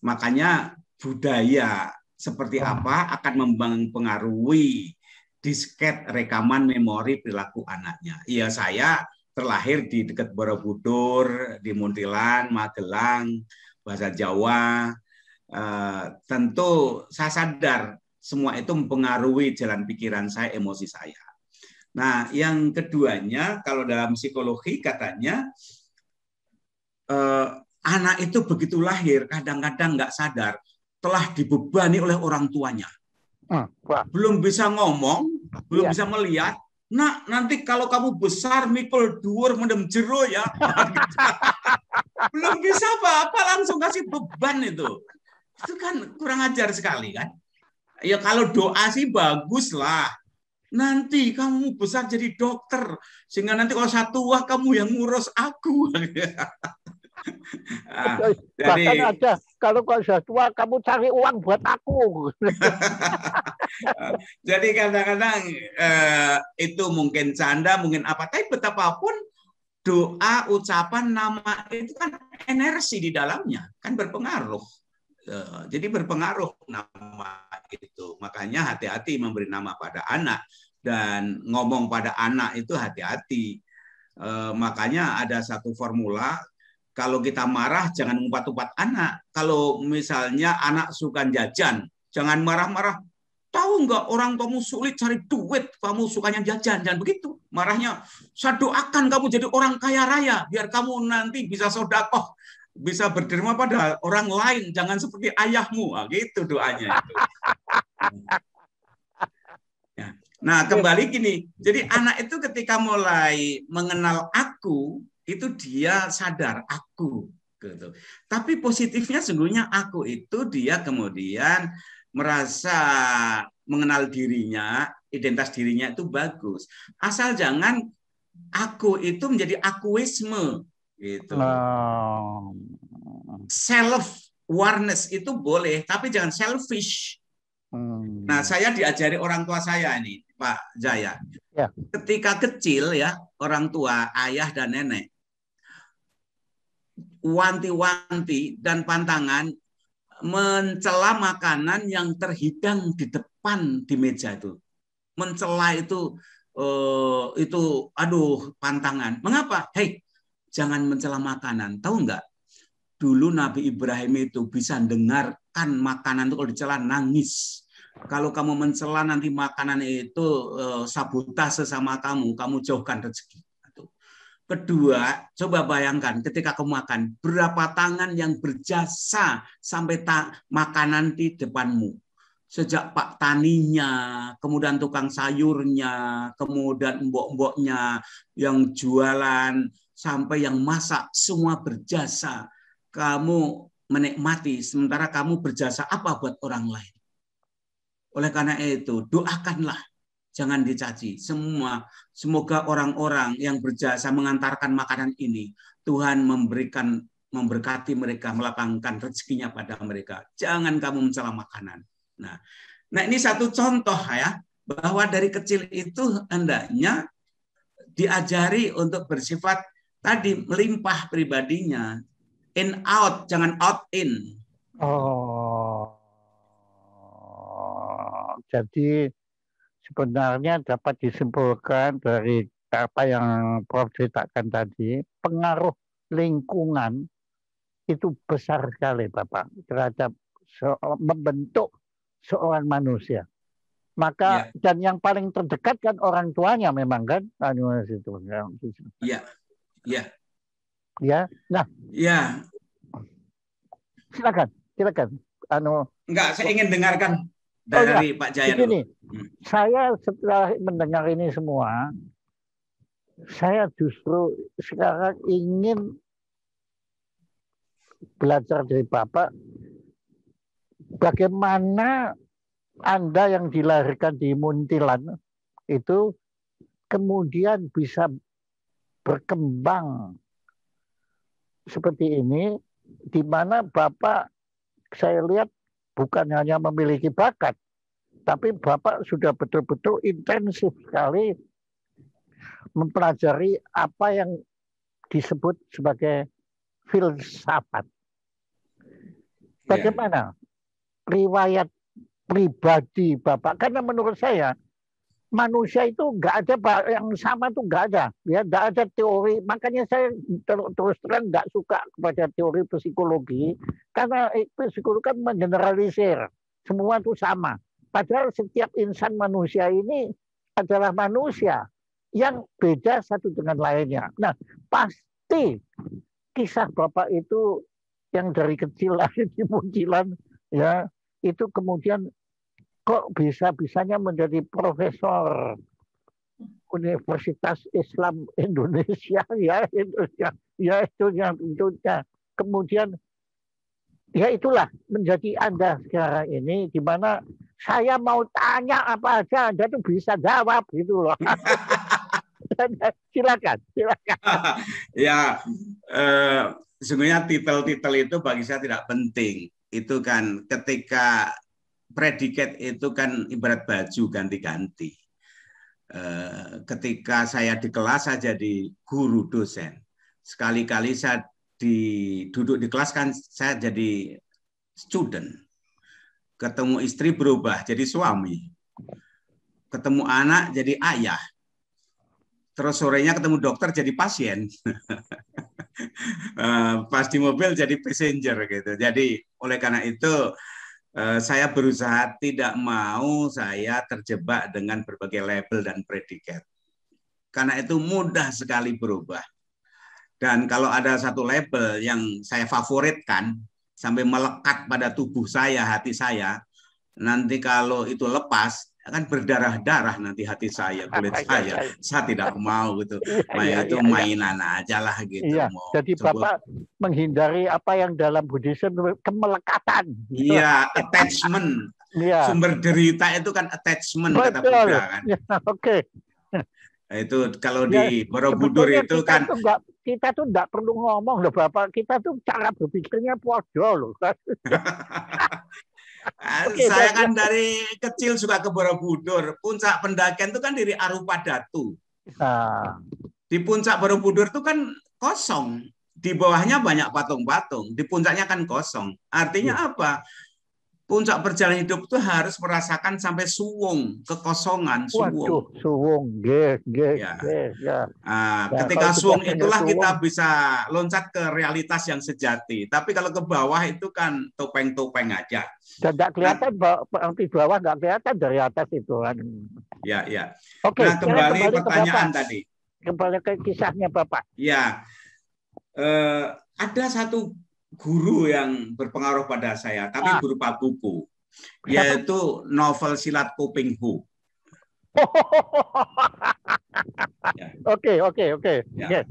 Makanya budaya seperti apa akan mempengaruhi disket rekaman memori perilaku anaknya. Iya, saya terlahir di dekat Borobudur, di Muntilan, Magelang, bahasa Jawa. Tentu saya sadar semua itu mempengaruhi jalan pikiran saya, emosi saya. Nah, yang keduanya, kalau dalam psikologi katanya anak itu begitu lahir kadang-kadang nggak sadar telah dibebani oleh orang tuanya. Belum bisa ngomong, belum bisa melihat. Nah, nanti kalau kamu besar mikul dhuwur mendem jero ya. Belum bisa apa-apa langsung kasih beban itu. Itu kan kurang ajar sekali kan. Ya kalau doa sih bagus lah. Nanti kamu besar jadi dokter, sehingga nanti kalau saya tua kamu yang ngurus aku. Bahkan ada, kalau sudah tua kamu cari uang buat aku. Jadi kadang-kadang itu mungkin canda, mungkin apa, tapi betapapun doa, ucapan, nama itu kan energi di dalamnya, kan berpengaruh. Jadi berpengaruh nama itu. Makanya hati-hati memberi nama pada anak dan ngomong pada anak itu hati-hati. Makanya ada satu formula, kalau kita marah jangan umpat-umpat anak. Kalau misalnya anak suka jajan, jangan marah-marah. Tahu nggak orang kamu sulit cari duit, kamu sukanya jajan, jangan begitu. Marahnya, saya doakan kamu jadi orang kaya raya, biar kamu nanti bisa sodakoh, bisa berderma pada orang lain, jangan seperti ayahmu. Nah, gitu doanya itu. Nah, kembali gini. Jadi anak itu ketika mulai mengenal aku, itu dia sadar aku. Gitu. Tapi positifnya sungguhnya aku itu dia kemudian merasa mengenal dirinya, identitas dirinya itu bagus. Asal jangan aku itu menjadi akuisme. Gitu. Self-awareness itu boleh, tapi jangan selfish. Nah, saya diajari orang tua saya ini, Pak Jaya. Ya. Ketika kecil ya, orang tua, ayah dan nenek, wanti-wanti dan pantangan mencela makanan yang terhidang di depan di meja itu. Mencela itu aduh, pantangan. Mengapa? Hei, jangan mencela makanan. Tahu nggak? Dulu Nabi Ibrahim itu bisa dengarkan makanan itu kalau dicela nangis. Kalau kamu mencela nanti makanan itu sabotase sama kamu jauhkan rezeki. Kedua, coba bayangkan ketika kamu makan, berapa tangan yang berjasa sampai makanan di depanmu. Sejak Pak Taninya, kemudian tukang sayurnya, kemudian mbok-mboknya yang jualan, sampai yang masak, semua berjasa. Kamu menikmati, sementara kamu berjasa apa buat orang lain. Oleh karena itu, doakanlah, jangan dicaci. Semoga orang-orang yang berjasa mengantarkan makanan ini, Tuhan memberkati mereka, melapangkan rezekinya pada mereka. Jangan kamu mencela makanan. Nah ini satu contoh ya, bahwa dari kecil itu hendaknya diajari untuk bersifat tadi melimpah pribadinya. In out, jangan out in. Jadi sebenarnya dapat disimpulkan dari apa yang Prof ceritakan tadi, pengaruh lingkungan itu besar sekali, Bapak, terhadap membentuk seorang manusia. Maka dan yang paling terdekat kan orang tuanya memang kan, itu. Iya, iya. Ya, nah, ya. Silakan. Enggak, saya ingin dengarkan dari Pak Jaya dulu. Saya setelah mendengar ini semua, saya justru sekarang ingin belajar dari Bapak bagaimana Anda yang dilahirkan di Muntilan itu kemudian bisa berkembang seperti ini, di mana Bapak saya lihat bukan hanya memiliki bakat, tapi Bapak sudah betul-betul intensif sekali mempelajari apa yang disebut sebagai filsafat. Bagaimana riwayat pribadi Bapak? Karena menurut saya manusia itu nggak ada yang sama, tuh nggak ada, ya nggak ada teori. Makanya saya terus terang nggak suka kepada teori psikologi, karena psikologi kan menggeneralisir semua itu sama. Padahal setiap insan manusia ini adalah manusia yang beda satu dengan lainnya. Nah, pasti kisah Bapak itu yang dari kecil lahir di Muntilan, ya itu kemudian kok bisa-bisanya menjadi profesor Universitas Islam Indonesia, ya itu yang tentunya. Kemudian ya itulah menjadi Anda sekarang ini, di mana saya mau tanya apa aja Anda tuh bisa jawab gitu loh. Silakan. Ya, sesungguhnya titel-titel itu bagi saya tidak penting. Itu kan ketika predikat itu kan ibarat baju ganti-ganti. Ketika saya di kelas saya jadi guru dosen. Sekali-kali saya duduk di kelas kan saya jadi student. Ketemu istri berubah jadi suami. Ketemu anak jadi ayah. Terus sorenya ketemu dokter jadi pasien. Pas di mobil jadi passenger gitu. Jadi oleh karena itu saya berusaha tidak mau saya terjebak dengan berbagai label dan predikat. Karena itu mudah sekali berubah. Dan kalau ada satu label yang saya favoritkan, sampai melekat pada tubuh saya, hati saya, nanti kalau itu lepas, akan berdarah-darah nanti hati saya, kulit saya tidak mau gitu. Itu mainan aja lah gitu. Iya. Jadi Bapak menghindari apa yang dalam Buddhism kemelekatan. Iya, attachment. Ya. Sumber derita itu kan attachment. Betul. Kata Buddha kan. Ya, oke. Itu kalau di Borobudur itu kan kita tuh nggak perlu ngomong loh Bapak, kita tuh cara berpikirnya podo loh. Saya kan dari kecil suka ke Borobudur. Puncak pendakian itu kan dari Arupadatu. Di puncak Borobudur itu kan kosong. Di bawahnya banyak patung-patung. Di puncaknya kan kosong. Artinya apa? Puncak perjalanan hidup itu harus merasakan sampai suwung, kekosongan, suwung. Waduh, suwung. Ya. Ketika suwung itulah kita bisa loncat ke realitas yang sejati. Tapi kalau ke bawah itu kan topeng-topeng aja. Dan tidak kelihatan, di bawah nggak kelihatan dari atas itu kan. Ya. Oke, nah, kembali pertanyaan tadi. Kembali ke kisahnya Bapak. Ya, ada satu guru yang berpengaruh pada saya, tapi berupa buku, yaitu novel Silat Koping Ho. Oke. Ya.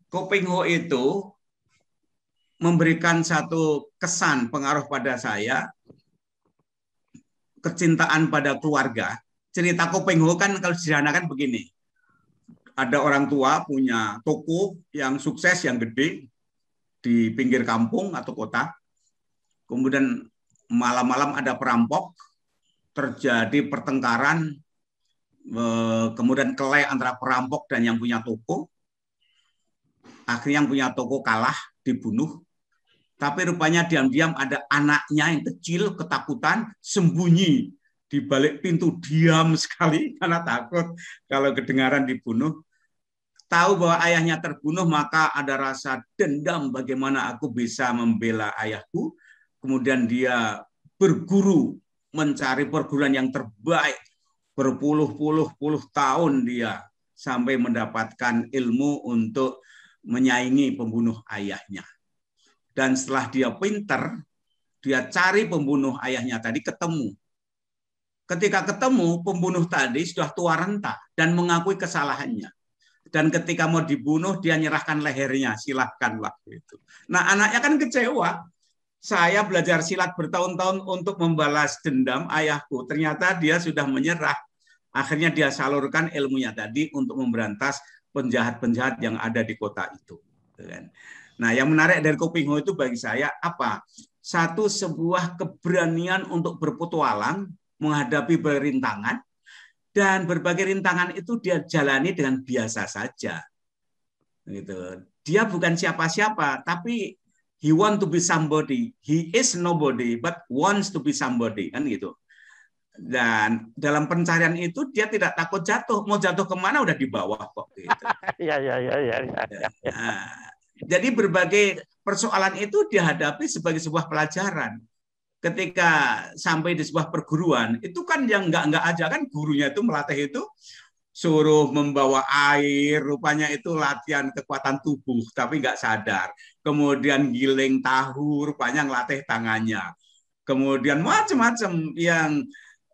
Koping Ho itu memberikan satu kesan pengaruh pada saya, kecintaan pada keluarga. Cerita Koping Ho kan kalau disederhanakan begini. Ada orang tua punya toko yang sukses, yang gede, di pinggir kampung atau kota. Kemudian malam-malam ada perampok, terjadi pertengkaran, kemudian kelahi antara perampok dan yang punya toko. Akhirnya yang punya toko kalah, dibunuh. Tapi rupanya diam-diam ada anaknya yang kecil, ketakutan, sembunyi di balik pintu, diam sekali karena takut kalau kedengaran dibunuh. tahu bahwa ayahnya terbunuh, maka ada rasa dendam bagaimana aku bisa membela ayahku. Kemudian dia berguru, mencari perguruan yang terbaik, berpuluh-puluh tahun dia sampai mendapatkan ilmu untuk menyaingi pembunuh ayahnya. Dan setelah dia pinter, dia cari pembunuh ayahnya tadi, ketemu. Ketika ketemu, pembunuh tadi sudah tua renta dan mengakui kesalahannya. Dan ketika mau dibunuh, dia nyerahkan lehernya, silahkanlah. Gitu. Nah, anaknya kan kecewa. Saya belajar silat bertahun-tahun untuk membalas dendam ayahku. Ternyata dia sudah menyerah. Akhirnya dia salurkan ilmunya tadi untuk memberantas penjahat-penjahat yang ada di kota itu. Nah, yang menarik dari Koping Ho itu bagi saya apa? Satu, sebuah keberanian untuk berpetualang, menghadapi rintangan, dan berbagai rintangan itu dia jalani dengan biasa saja. Gitu. Dia bukan siapa-siapa, tapi he want to be somebody. He is nobody, but wants to be somebody, kan gitu. Dan dalam pencarian itu dia tidak takut jatuh. Mau jatuh kemana udah di bawah kok. Gitu. Ya. Nah, jadi berbagai persoalan itu dihadapi sebagai sebuah pelajaran. Ketika sampai di sebuah perguruan, itu kan yang enggak aja kan gurunya itu melatih itu suruh membawa air, rupanya itu latihan kekuatan tubuh, tapi nggak sadar. Kemudian giling tahu, rupanya ngelatih tangannya. Kemudian macam-macam yang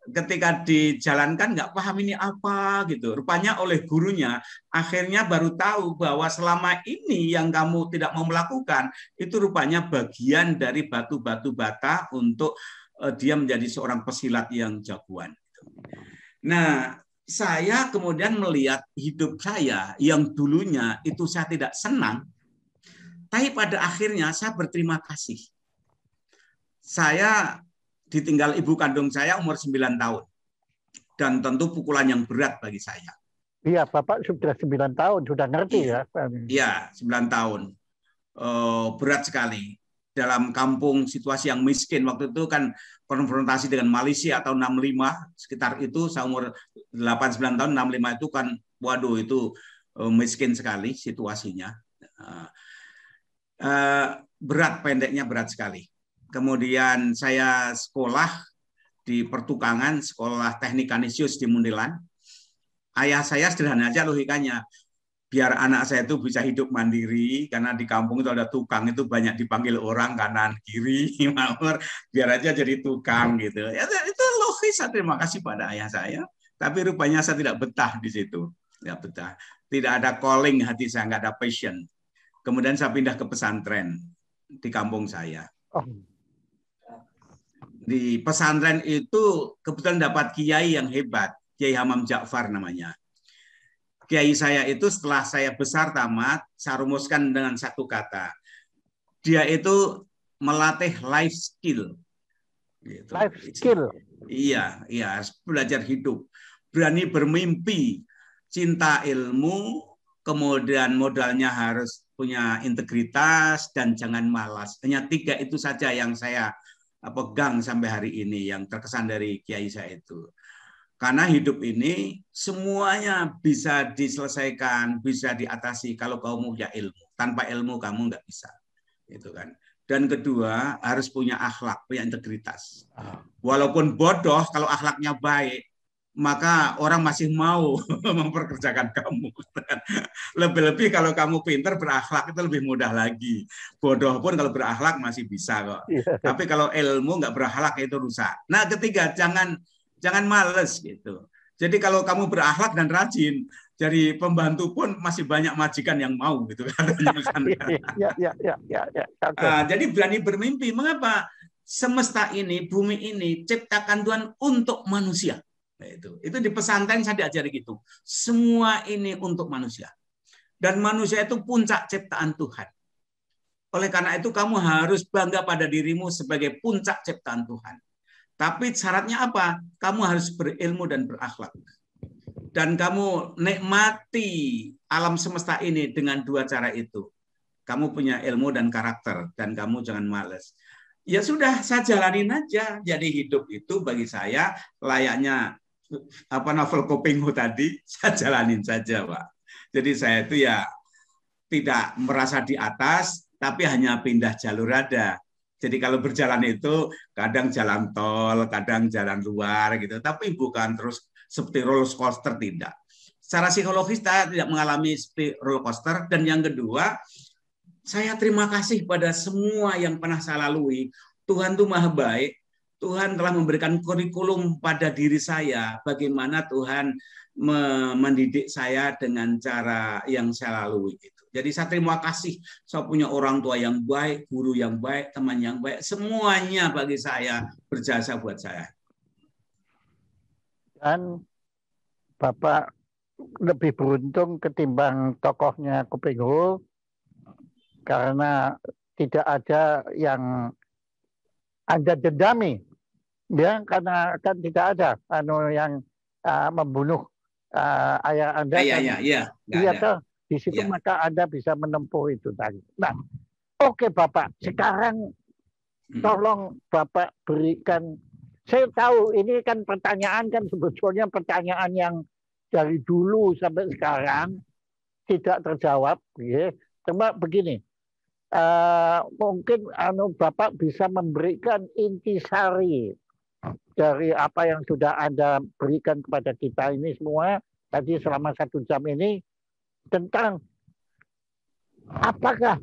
ketika dijalankan nggak paham ini apa gitu. Rupanya oleh gurunya akhirnya baru tahu bahwa selama ini yang kamu tidak mau melakukan itu rupanya bagian dari batu-batu bata untuk dia menjadi seorang pesilat yang jagoan. Nah, saya kemudian melihat hidup saya yang dulunya itu saya tidak senang, tapi pada akhirnya saya berterima kasih. Saya ditinggal ibu kandung saya umur 9 tahun. Dan tentu pukulan yang berat bagi saya. Iya, Bapak sudah 9 tahun, sudah ngerti ya? Iya, 9 tahun. Berat sekali. Dalam kampung situasi yang miskin. Waktu itu kan konfrontasi dengan Malaysia atau 65, sekitar itu, saya umur 8-9 tahun, 65 itu kan, waduh itu miskin sekali situasinya. Berat, pendeknya berat sekali. Kemudian saya sekolah di pertukangan, sekolah teknik Kanisius di Muntilan. Ayah saya sederhana aja logikanya, biar anak saya itu bisa hidup mandiri, karena di kampung itu ada tukang, itu banyak dipanggil orang kanan kiri, biar aja jadi tukang gitu. Ya, itu logis, saya terima kasih pada ayah saya. Tapi rupanya saya tidak betah di situ, tidak betah. Tidak ada calling hati saya, nggak ada passion. Kemudian saya pindah ke pesantren di kampung saya. Di pesantren itu kebetulan dapat kiai yang hebat, Kiai Hamam Ja'far namanya. Kiai saya itu setelah saya besar tamat, saya rumuskan dengan satu kata. Dia itu melatih life skill. Gitu. Life skill? Iya, belajar hidup. Berani bermimpi, cinta ilmu, kemudian modalnya harus punya integritas, dan jangan malas. Hanya 3 itu saja yang saya pegang sampai hari ini yang terkesan dari kiai saya itu. Karena hidup ini semuanya bisa diselesaikan, bisa diatasi kalau kamu punya ilmu. Tanpa ilmu kamu nggak bisa. Gitu kan. Dan kedua, harus punya akhlak, punya integritas. Walaupun bodoh, kalau akhlaknya baik, maka orang masih mau memperkerjakan kamu. Lebih-lebih kalau kamu pintar, berakhlak itu lebih mudah lagi. Bodoh pun kalau berakhlak masih bisa kok. Tapi kalau ilmu nggak berakhlak itu rusak. Nah, ketiga, jangan males gitu. Jadi kalau kamu berakhlak dan rajin, jadi pembantu pun masih banyak majikan yang mau gitu katanya. Jadi berani bermimpi. Mengapa? Semesta ini, bumi ini ciptakan Tuhan untuk manusia. Itu di pesantren saya diajari gitu. Semua ini untuk manusia. Dan manusia itu puncak ciptaan Tuhan. Oleh karena itu kamu harus bangga pada dirimu sebagai puncak ciptaan Tuhan. Tapi syaratnya apa? Kamu harus berilmu dan berakhlak. Dan kamu nikmati alam semesta ini dengan 2 cara itu. Kamu punya ilmu dan karakter, dan kamu jangan malas. Ya sudah, saya jalanin aja. Jadi hidup itu bagi saya layaknya novel Koping Ho tadi, saya jalanin saja, Pak. Jadi saya itu ya tidak merasa di atas, tapi hanya pindah jalur ada. Jadi kalau berjalan itu kadang jalan tol, kadang jalan luar gitu, tapi bukan terus seperti roller coaster, tidak. Secara psikologis saya tidak mengalami seperti roller coaster. Dan yang kedua, saya terima kasih pada semua yang pernah saya lalui. Tuhan itu maha baik. Tuhan telah memberikan kurikulum pada diri saya, bagaimana Tuhan mendidik saya dengan cara yang saya lalui. Jadi saya terima kasih, saya punya orang tua yang baik, guru yang baik, teman yang baik, semuanya bagi saya berjasa buat saya. Dan Bapak lebih beruntung ketimbang tokohnya Kuping Hole, karena tidak ada yang Anda dendami, ya, karena kan tidak ada yang membunuh ayah Anda. Iya, di situ maka Anda bisa menempuh itu tadi. Nah, oke Bapak, sekarang tolong Bapak berikan. Saya tahu ini kan pertanyaan kan sebetulnya pertanyaan yang dari dulu sampai sekarang tidak terjawab. Ya. Cuma begini, mungkin Bapak bisa memberikan intisari dari apa yang sudah Anda berikan kepada kita ini semua tadi selama 1 jam ini, tentang apakah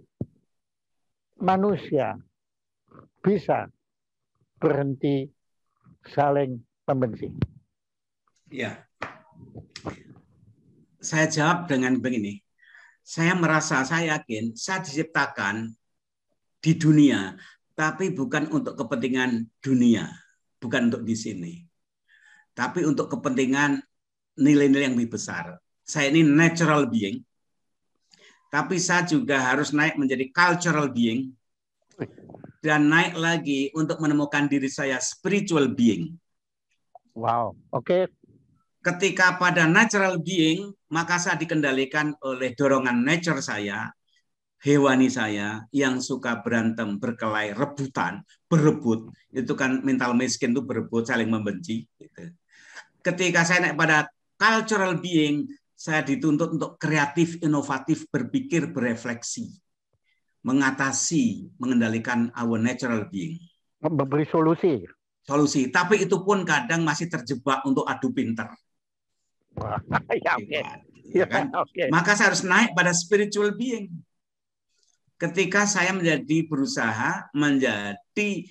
manusia bisa berhenti saling membenci. Ya, saya jawab dengan begini. Saya merasa, saya yakin, saya diciptakan di dunia, tapi bukan untuk kepentingan dunia, bukan untuk di sini, tapi untuk kepentingan nilai-nilai yang lebih besar. Saya ini natural being, tapi saya juga harus naik menjadi cultural being, dan naik lagi untuk menemukan diri saya spiritual being. Wow, oke. Ketika pada natural being, maka saya dikendalikan oleh dorongan nature saya, hewani saya yang suka berantem, berkelahi, rebutan, berebut. Itu kan mental miskin itu berebut, saling membenci. Ketika saya naik pada cultural being, saya dituntut untuk kreatif, inovatif, berpikir, berefleksi, mengatasi, mengendalikan our natural being. Memberi solusi. Solusi, tapi itu pun kadang masih terjebak untuk adu pinter. Ya, kan? Maka saya harus naik pada spiritual being. Ketika saya berusaha menjadi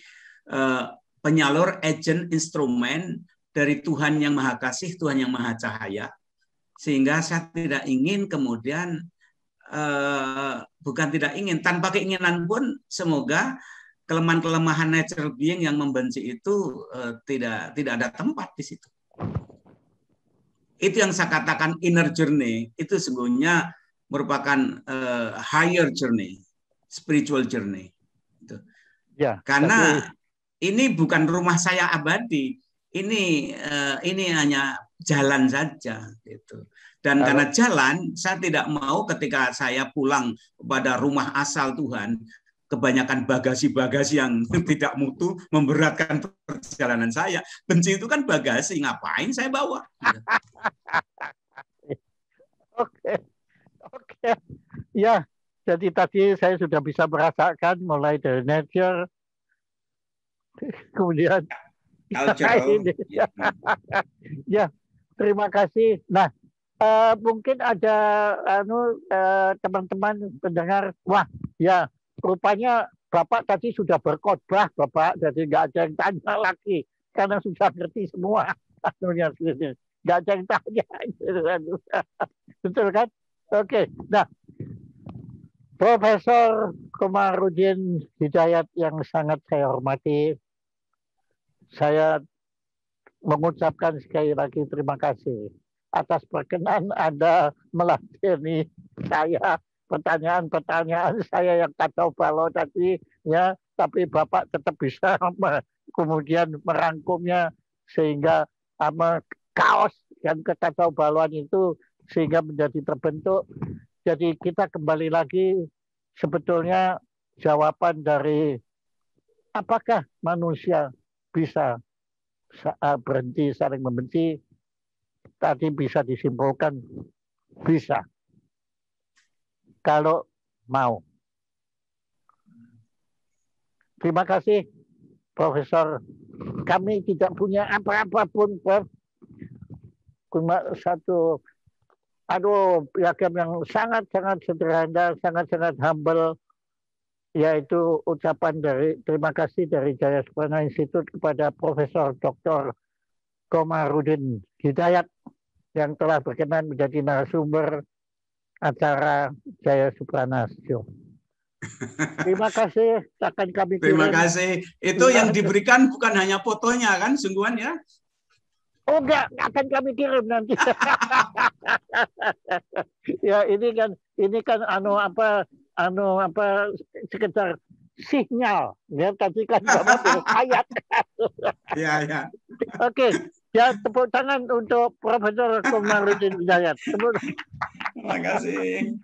penyalur, agent, instrumen dari Tuhan yang Maha Kasih, Tuhan yang Maha Cahaya, sehingga saya tidak ingin kemudian bukan tidak ingin, tanpa keinginan pun semoga kelemahan-kelemahan natural being yang membenci itu tidak ada tempat di situ. Itu yang saya katakan inner journey, itu sesungguhnya merupakan higher journey, spiritual journey. Ya, karena ini bukan rumah saya abadi, ini hanya jalan saja gitu. Dan karena jalan, saya tidak mau ketika saya pulang kepada rumah asal Tuhan, kebanyakan bagasi-bagasi yang tidak mutu memberatkan perjalanan saya. Benci itu kan bagasi, ngapain saya bawa? Oke. Ya, jadi tadi saya sudah bisa merasakan mulai dari nature, kemudian cultural. Ya, terima kasih. Nah, mungkin ada teman-teman pendengar, wah ya rupanya Bapak tadi sudah berkhotbah Bapak, jadi nggak ada yang tanya lagi karena sudah ngerti semua. Nggak ada yang tanya. Betul kan? Oke. Nah, Profesor Komarudin Hidayat yang sangat saya hormati, saya mengucapkan sekali lagi terima kasih atas perkenan Anda meladeni saya pertanyaan-pertanyaan saya yang kacau balau tadi, ya, tapi Bapak tetap bisa kemudian merangkumnya sehingga kaos yang kekacau balauan itu sehingga menjadi terbentuk. Jadi kita kembali lagi sebetulnya jawaban dari apakah manusia bisa berhenti saling membenci, tadi bisa disimpulkan bisa. kalau mau. Terima kasih, Profesor. Kami tidak punya apa-apa pun, Prof. Cuma satu, piagam yang sangat-sangat sederhana, sangat-sangat humble, yaitu ucapan terima kasih dari Jaya Suprana Institute kepada Profesor Dr. Komarudin Hidayat yang telah berkenan menjadi narasumber acara Jaya Suprana Show. Terima kasih, akan kami kirim. Terima kasih. Itu yang diberikan bukan hanya fotonya kan, sungguhan ya? Oh enggak, akan kami kirim nanti. Ya ini kan sekedar sinyal. Ya tadi kan Bapak ayat. Ya. Oke, ya tepuk tangan untuk Profesor Komarudin Hidayat. Terima kasih.